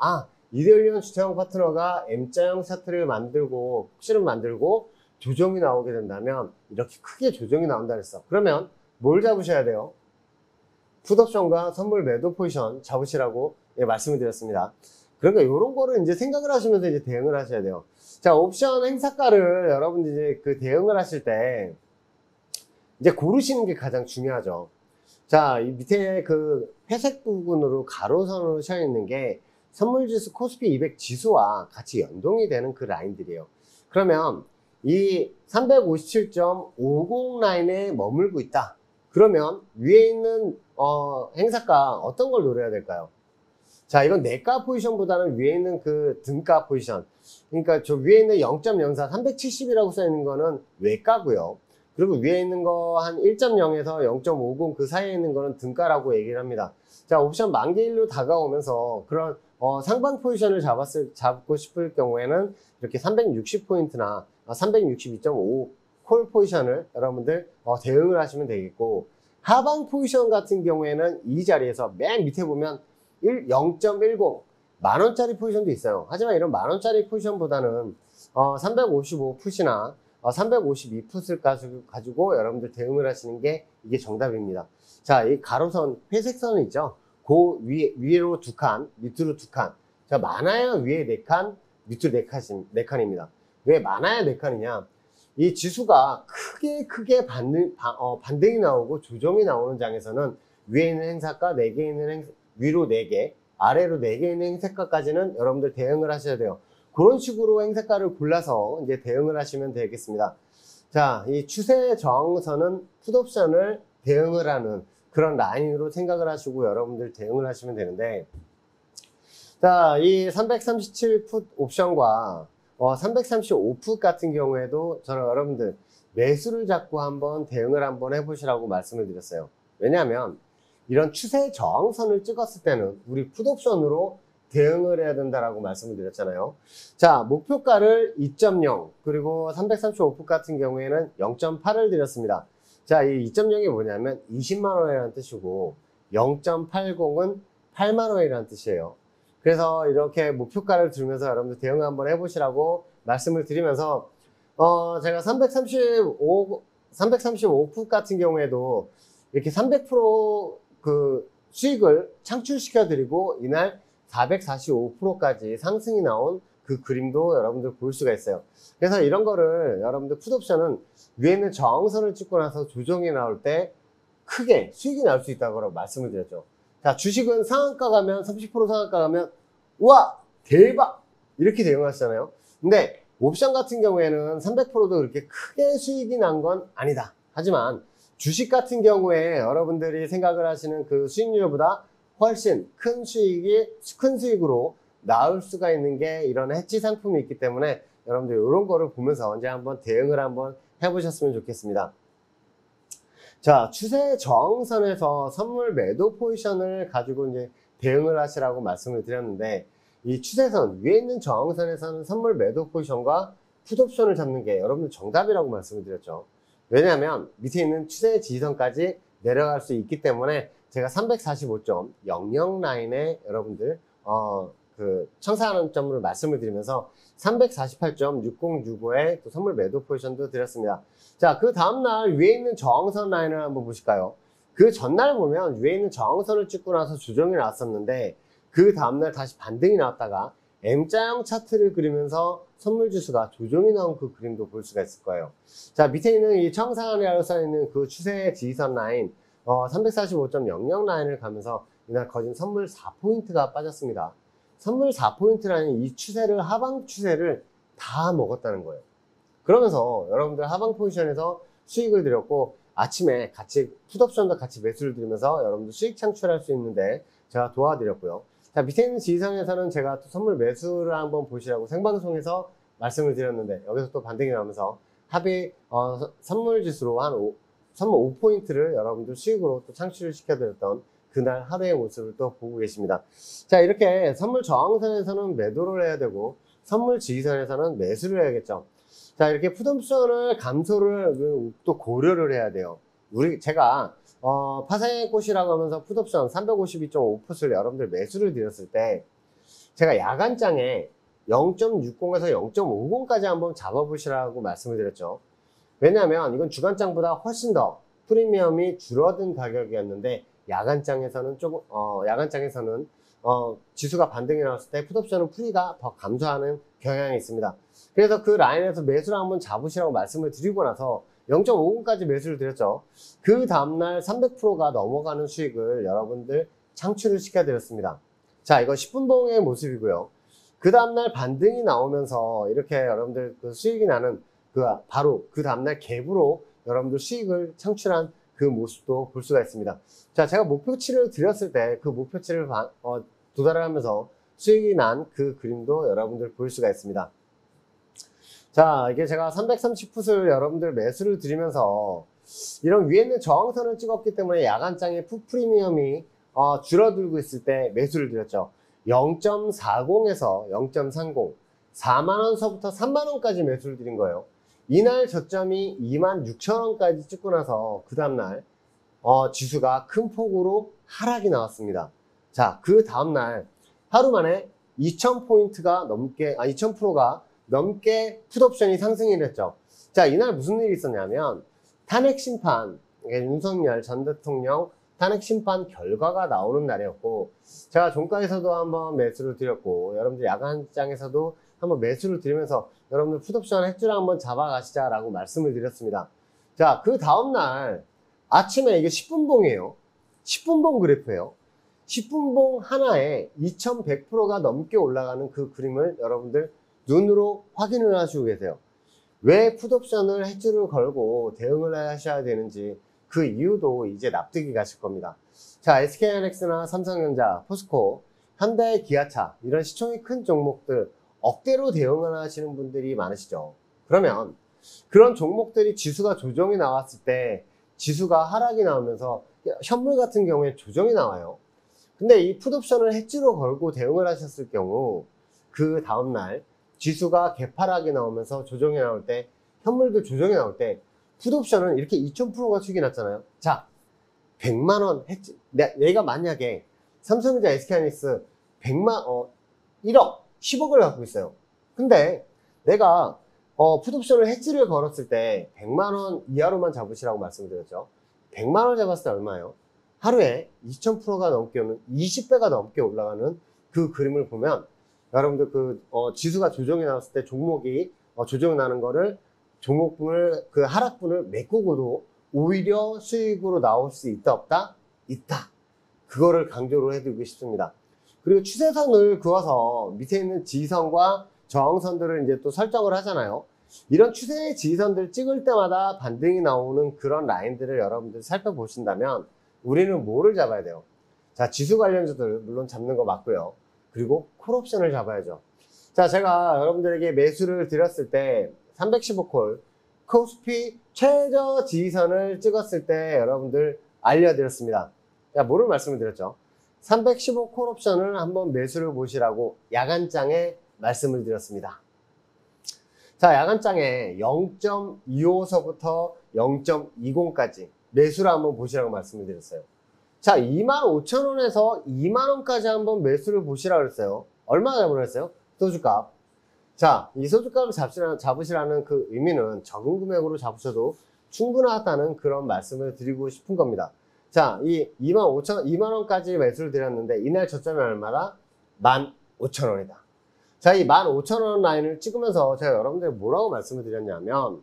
이데일리언 주태영 파트너가 M자형 차트를 만들고 혹시를 만들고 조정이 나오게 된다면 이렇게 크게 조정이 나온다 그랬어. 그러면 뭘 잡으셔야 돼요? 풋옵션과 선물 매도 포지션 잡으시라고 말씀을 드렸습니다. 그러니까 이런 거를 이제 생각을 하시면서 이제 대응을 하셔야 돼요. 자, 옵션 행사가를 여러분들이 이제 그 대응을 하실 때 이제 고르시는 게 가장 중요하죠. 자, 이 밑에 그 회색 부분으로 가로선으로 쳐 있는 게 선물지수 코스피 200 지수와 같이 연동이 되는 그 라인들이에요. 그러면 이 357.50 라인에 머물고 있다. 그러면 위에 있는 행사가 어떤 걸 노려야 될까요? 자, 이건 내가 포지션보다는 위에 있는 그 등가 포지션. 그러니까 저 위에 있는 0.04, 370이라고 써 있는 거는 외가고요. 그리고 위에 있는 거 한 1.0에서 0.50 그 사이에 있는 거는 등가라고 얘기를 합니다. 자, 옵션 만기일로 다가오면서 그런 상방 포지션을 잡고 싶을 경우에는 이렇게 360포인트나 362.5 콜 포지션을 여러분들 대응을 하시면 되겠고, 하방 포지션 같은 경우에는 이 자리에서 맨 밑에 보면 0.10 만원짜리 포지션도 있어요. 하지만 이런 만원짜리 포지션보다는 355풋이나 352풋을 가지고 여러분들 대응을 하시는 게 이게 정답입니다. 자, 이 가로선 회색 선은 있죠. 그 위로 두 칸, 밑으로 두 칸. 자, 많아야 위에 네 칸, 밑으로 네 칸입니다. 왜 많아야 네 칸이냐? 이 지수가 크게 반등이 나오고 조정이 나오는 장에서는 위에 있는 행사가 4개 있는 위로 4개, 아래로 4개 있는 행사가까지는 여러분들 대응을 하셔야 돼요. 그런 식으로 행사가를 골라서 이제 대응을 하시면 되겠습니다. 자, 이 추세 저항선은 풋옵션을 대응을 하는 그런 라인으로 생각을 하시고 여러분들 대응을 하시면 되는데, 자, 이 337풋 옵션과 335풋 같은 경우에도 저는 여러분들 매수를 잡고 한번 대응을 한번 해보시라고 말씀을 드렸어요. 왜냐하면 이런 추세 저항선을 찍었을 때는 우리 풋옵션으로 대응을 해야 된다라고 말씀을 드렸잖아요. 자, 목표가를 2.0 그리고 335풋 같은 경우에는 0.8을 드렸습니다. 자, 이 2.0이 뭐냐면 20만원이라는 뜻이고 0.80은 8만원이라는 뜻이에요. 그래서 이렇게 목표가를 들면서 여러분들 대응 한번 해보시라고 말씀을 드리면서 제가 335풋 같은 경우에도 이렇게 300% 그 수익을 창출시켜 드리고 이날 445%까지 상승이 나온 그 그림도 여러분들 볼 수가 있어요. 그래서 이런 거를 여러분들 풋옵션은 위에 있는 저항선을 찍고 나서 조정이 나올 때 크게 수익이 날 수 있다고 말씀을 드렸죠. 자, 주식은 상한가 가면 30% 상한가 가면 우와 대박 이렇게 대응하시잖아요. 근데 옵션 같은 경우에는 300%도 그렇게 크게 수익이 난 건 아니다. 하지만 주식 같은 경우에 여러분들이 생각을 하시는 그 수익률보다 훨씬 큰 수익으로 나올 수가 있는 게 이런 해치 상품이 있기 때문에 여러분들 이런 거를 보면서 언제 한번 대응을 한번 해보셨으면 좋겠습니다. 자, 추세 저항선에서 선물 매도 포지션을 가지고 이제 대응을 하시라고 말씀을 드렸는데, 이 추세선 위에 있는 저항선에서는 선물 매도 포지션과 풋옵션을 잡는 게 여러분들 정답이라고 말씀을 드렸죠. 왜냐하면 밑에 있는 추세 지지선까지 내려갈 수 있기 때문에 제가 345.00 라인에 여러분들 그 청산하는 점을 말씀을 드리면서 348.6065에 또 선물 매도 포지션도 드렸습니다. 자, 그 다음날 위에 있는 저항선 라인을 한번 보실까요? 그 전날 보면 위에 있는 저항선을 찍고 나서 조정이 나왔었는데 그 다음날 다시 반등이 나왔다가 M자형 차트를 그리면서 선물 지수가 조정이 나온 그 그림도 볼 수가 있을 거예요. 자, 밑에 있는 이 청산이라고 써있는 그 추세 지지선 라인 345.00 라인을 가면서 이날 거진 선물 4포인트가 빠졌습니다. 선물 4포인트라는 이 추세를 하방 추세를 다 먹었다는 거예요. 그러면서 여러분들 하방 포지션에서 수익을 드렸고 아침에 같이 풋옵션도 같이 매수를 드리면서 여러분들 수익 창출할 수 있는데 제가 도와드렸고요. 자, 밑에 있는 지지선에서는 제가 또 선물 매수를 한번 보시라고 생방송에서 말씀을 드렸는데 여기서 또 반등이 나오면서 합의 선물 지수로 선물 5포인트를 여러분들 수익으로 또 창출을 시켜드렸던 그날 하루의 모습을 또 보고 계십니다. 자, 이렇게 선물 저항선에서는 매도를 해야 되고 선물 지지선에서는 매수를 해야겠죠. 자, 이렇게 풋옵션을 감소를 또 고려를 해야 돼요. 제가 파생의 꽃이라고 하면서 풋옵션 352.5풋을 여러분들 매수를 드렸을 때 제가 야간장에 0.60에서 0.50까지 한번 잡아보시라고 말씀을 드렸죠. 왜냐하면 이건 주간장보다 훨씬 더 프리미엄이 줄어든 가격이었는데 야간장에서는 지수가 반등이 나왔을 때 풋옵션은 프리가 더 감소하는 경향이 있습니다. 그래서 그 라인에서 매수를 한번 잡으시라고 말씀을 드리고 나서 0.50까지 매수를 드렸죠. 그 다음날 300%가 넘어가는 수익을 여러분들 창출을 시켜드렸습니다. 자, 이거 10분봉의 모습이고요. 그 다음날 반등이 나오면서 이렇게 여러분들 그 수익이 나는 바로 그 다음날 갭으로 여러분들 수익을 창출한 그 모습도 볼 수가 있습니다. 자, 제가 목표치를 드렸을 때 그 목표치를 도달을 하면서 수익이 난 그 그림도 여러분들 볼 수가 있습니다. 자, 이게 제가 330풋을 여러분들 매수를 드리면서 이런 위에 있는 저항선을 찍었기 때문에 야간장의 풋 프리미엄이 줄어들고 있을 때 매수를 드렸죠. 0.40에서 0.30, 4만원서부터 3만원까지 매수를 드린 거예요. 이날 저점이 26,000원까지 찍고 나서 그 다음날 지수가 큰 폭으로 하락이 나왔습니다. 자, 그 다음날 하루 만에 2,000%가 넘게 풋옵션이 상승이 됐죠. 자, 이날 무슨 일이 있었냐면 탄핵 심판, 윤석열 전 대통령 탄핵 심판 결과가 나오는 날이었고 제가 종가에서도 한번 매수를 드렸고 여러분들 야간장에서도 한번 매수를 드리면서 여러분들 풋옵션 핵줄 한번 잡아가시자 라고 말씀을 드렸습니다. 자, 그 다음날 아침에 이게 10분봉이에요. 10분봉 그래프예요. 10분봉 하나에 2100%가 넘게 올라가는 그 그림을 여러분들 눈으로 확인을 하시고 계세요. 왜 풋옵션을 핵줄을 걸고 대응을 하셔야 되는지 그 이유도 이제 납득이 가실 겁니다. 자, SK하이닉스나 삼성전자, 포스코, 현대, 기아차 이런 시총이 큰 종목들 억대로 대응을 하시는 분들이 많으시죠. 그러면 그런 종목들이 지수가 조정이 나왔을 때 지수가 하락이 나오면서 현물 같은 경우에 조정이 나와요. 근데 이 풋옵션을 hedge로 걸고 대응을 하셨을 경우 그 다음날 지수가 개파락이 나오면서 조정이 나올 때 현물도 조정이 나올 때 풋옵션은 이렇게 2000%가 수익이 났잖아요. 자, 100만원 hedge 내가 만약에 삼성전자, SK하이닉스 1억 10억을 갖고 있어요. 근데 내가 풋옵션을 hedge를 걸었을 때 100만원 이하로만 잡으시라고 말씀드렸죠. 100만원 잡았을 때 얼마예요? 하루에 2000%가 넘게 오는 20배가 넘게 올라가는 그 그림을 보면 여러분들 지수가 조정이 나왔을 때 종목이 조정이 나는 거를 종목분을 그 하락분을 메꾸고도 오히려 수익으로 나올 수 있다 없다? 있다. 그거를 강조를 해드리고 싶습니다. 그리고 추세선을 그어서 밑에 있는 지지선과 저항선들을 이제 또 설정을 하잖아요. 이런 추세의 지지선들 찍을 때마다 반등이 나오는 그런 라인들을 여러분들 살펴보신다면 우리는 뭐를 잡아야 돼요? 자, 지수 관련주들 물론 잡는 거 맞고요. 그리고 콜옵션을 잡아야죠. 자, 제가 여러분들에게 매수를 드렸을 때 315콜 코스피 최저 지지선을 찍었을 때 여러분들 알려드렸습니다. 자, 뭐를 말씀을 드렸죠? 315 콜옵션을 한번 매수를 보시라고 야간장에 말씀을 드렸습니다. 자, 야간장에 0.25서부터 0.20까지 매수를 한번 보시라고 말씀을 드렸어요. 자, 25,000원에서 2만원까지 한번 매수를 보시라고 그랬어요. 얼마 잡으라고 했어요? 소주값. 자, 이 소주값을 잡으시라는 그 의미는 적은 금액으로 잡으셔도 충분하다는 그런 말씀을 드리고 싶은 겁니다. 자, 이 2만원까지 매수를 드렸는데 이날 저점이 얼마나? 15,000원이다. 자, 이 15,000원 라인을 찍으면서 제가 여러분들 뭐라고 말씀을 드렸냐면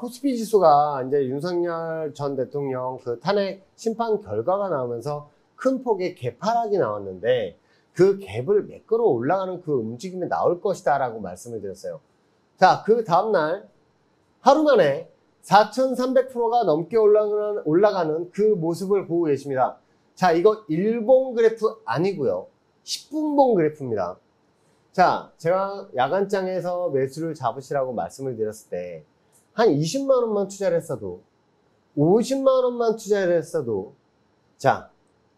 코스피 지수가 이제 윤석열 전 대통령 그 탄핵 심판 결과가 나오면서 큰 폭의 갭하락이 나왔는데 그 갭을 매끄러 올라가는 그 움직임이 나올 것이다 라고 말씀을 드렸어요. 자, 그 다음날 하루 만에 4,300%가 넘게 올라가는 그 모습을 보고 계십니다. 자, 이거 일봉 그래프 아니고요. 10분봉 그래프입니다. 자, 제가 야간장에서 매수를 잡으시라고 말씀을 드렸을 때 한 20만원만 투자를 했어도 50만원만 투자를 했어도 자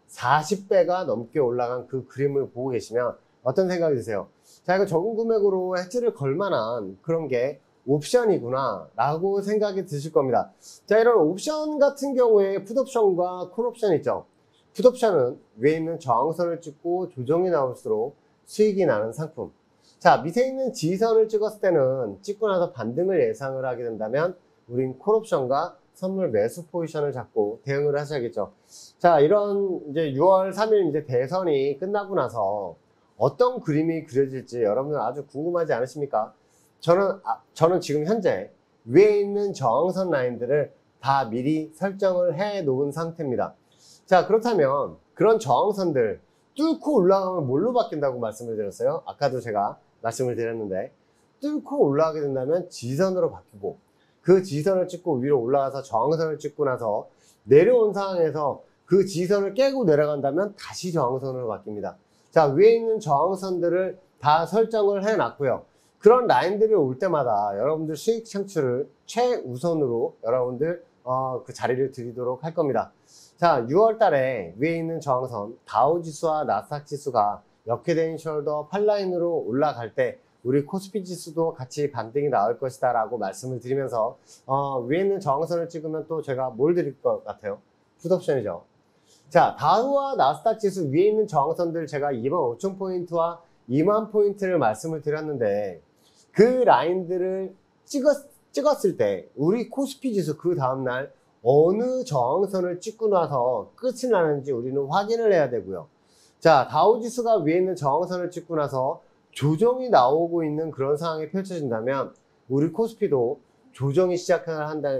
40배가 넘게 올라간 그 그림을 보고 계시면 어떤 생각이 드세요? 자, 이거 적은 금액으로 해지를 걸 만한 그런 게 옵션이구나 라고 생각이 드실 겁니다. 자, 이런 옵션 같은 경우에 풋옵션과 콜옵션 있죠. 풋옵션은 위에 있는 저항선을 찍고 조정이 나올수록 수익이 나는 상품. 자, 밑에 있는 지지선을 찍었을 때는 찍고 나서 반등을 예상을 하게 된다면 우린 콜옵션과 선물 매수 포지션을 잡고 대응을 하셔야겠죠. 자, 이런 이제 6월 3일 이제 대선이 끝나고 나서 어떤 그림이 그려질지 여러분들 아주 궁금하지 않으십니까? 저는 지금 현재 위에 있는 저항선 라인들을 다 미리 설정을 해 놓은 상태입니다. 자, 그렇다면 그런 저항선들 뚫고 올라가면 뭘로 바뀐다고 말씀을 드렸어요? 아까도 제가 말씀을 드렸는데 뚫고 올라가게 된다면 지지선으로 바뀌고 그 지지선을 찍고 위로 올라가서 저항선을 찍고 나서 내려온 상황에서 그 지지선을 깨고 내려간다면 다시 저항선으로 바뀝니다. 자, 위에 있는 저항선들을 다 설정을 해 놨고요. 그런 라인들이 올 때마다 여러분들 수익 창출을 최우선으로 여러분들 그 자리를 드리도록 할 겁니다. 자, 6월 달에 위에 있는 저항선 다우지수와 나스닥 지수가 역회된 숄더 8라인으로 올라갈 때 우리 코스피 지수도 같이 반등이 나올 것이다 라고 말씀을 드리면서 위에 있는 저항선을 찍으면 또 제가 뭘 드릴 것 같아요? 풋옵션이죠. 자, 다우와 나스닥 지수 위에 있는 저항선들 제가 25,000포인트와 20,000포인트를 말씀을 드렸는데 그 라인들을 찍었을 때 우리 코스피 지수 그 다음날 어느 저항선을 찍고 나서 끝이 나는지 우리는 확인을 해야 되고요. 자, 다우지수가 위에 있는 저항선을 찍고 나서 조정이 나오고 있는 그런 상황이 펼쳐진다면 우리 코스피도 조정이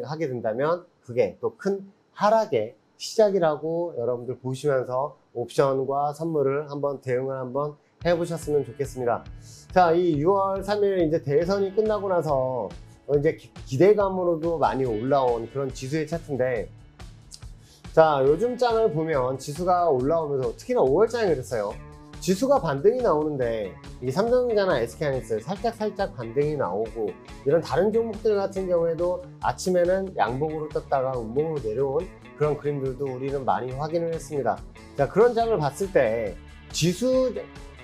하게 된다면 그게 또 큰 하락의 시작이라고 여러분들 보시면서 옵션과 선물을 한번 대응을 한번 해보셨으면 좋겠습니다. 자, 이 6월 3일 이제 대선이 끝나고 나서 이제 기대감으로도 많이 올라온 그런 지수의 차트인데 자, 요즘 장을 보면 지수가 올라오면서 특히나 5월장에 그랬어요. 지수가 반등이 나오는데 이 삼성전자나 SK하이닉스 살짝 반등이 나오고 이런 다른 종목들 같은 경우에도 아침에는 양봉으로 떴다가 음봉으로 내려온 그런 그림들도 우리는 많이 확인을 했습니다. 자, 그런 장을 봤을 때 지수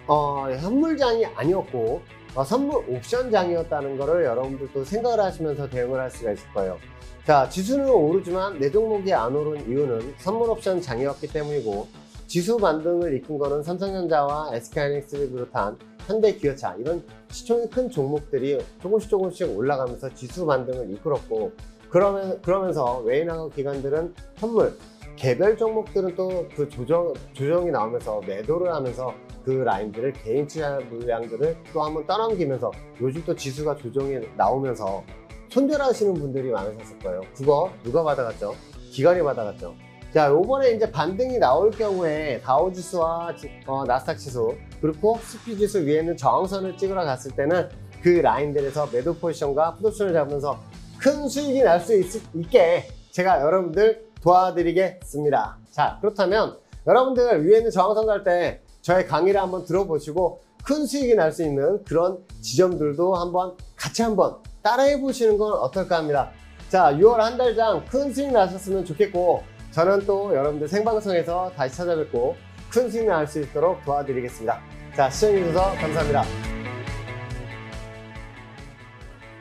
현물장이 아니었고 선물 옵션장이었다는 거를 여러분들도 생각을 하시면서 대응을 할 수가 있을 거예요. 자, 지수는 오르지만 내 종목이 안 오른 이유는 선물 옵션 장이었기 때문이고 지수 반등을 이끈 거는 삼성전자와 SK하이닉스를 비롯한 현대기어차 이런 시총이 큰 종목들이 조금씩 올라가면서 지수 반등을 이끌었고 그러면서 외인하고 기관들은 선물 개별 종목들은 또 그 조정이 나오면서 매도를 하면서 그 그 라인들을 개인 투자 물량들을 또 한번 떠넘기면서 요즘 또 지수가 조정이 나오면서 손절하시는 분들이 많으셨을 거예요. 그거 누가 받아갔죠? 기관이 받아갔죠. 자, 요번에 이제 반등이 나올 경우에 다우지수와 나스닥 지수 그리고 스피 지수 위에는 저항선을 찍으러 갔을 때는 그 라인들에서 매도 포지션과 풋옵션을 잡으면서 큰 수익이 날 수 있게 제가 여러분들 도와드리겠습니다. 자, 그렇다면 여러분들 위에는 저항선 갈 때 저의 강의를 한번 들어보시고 큰 수익이 날 수 있는 그런 지점들도 한번 같이 한번 따라해 보시는 건 어떨까 합니다. 자, 6월 한 달장 큰 수익 나셨으면 좋겠고 저는 또 여러분들 생방송에서 다시 찾아뵙고 큰 수익 날 수 있도록 도와드리겠습니다. 자, 시청해주셔서 감사합니다.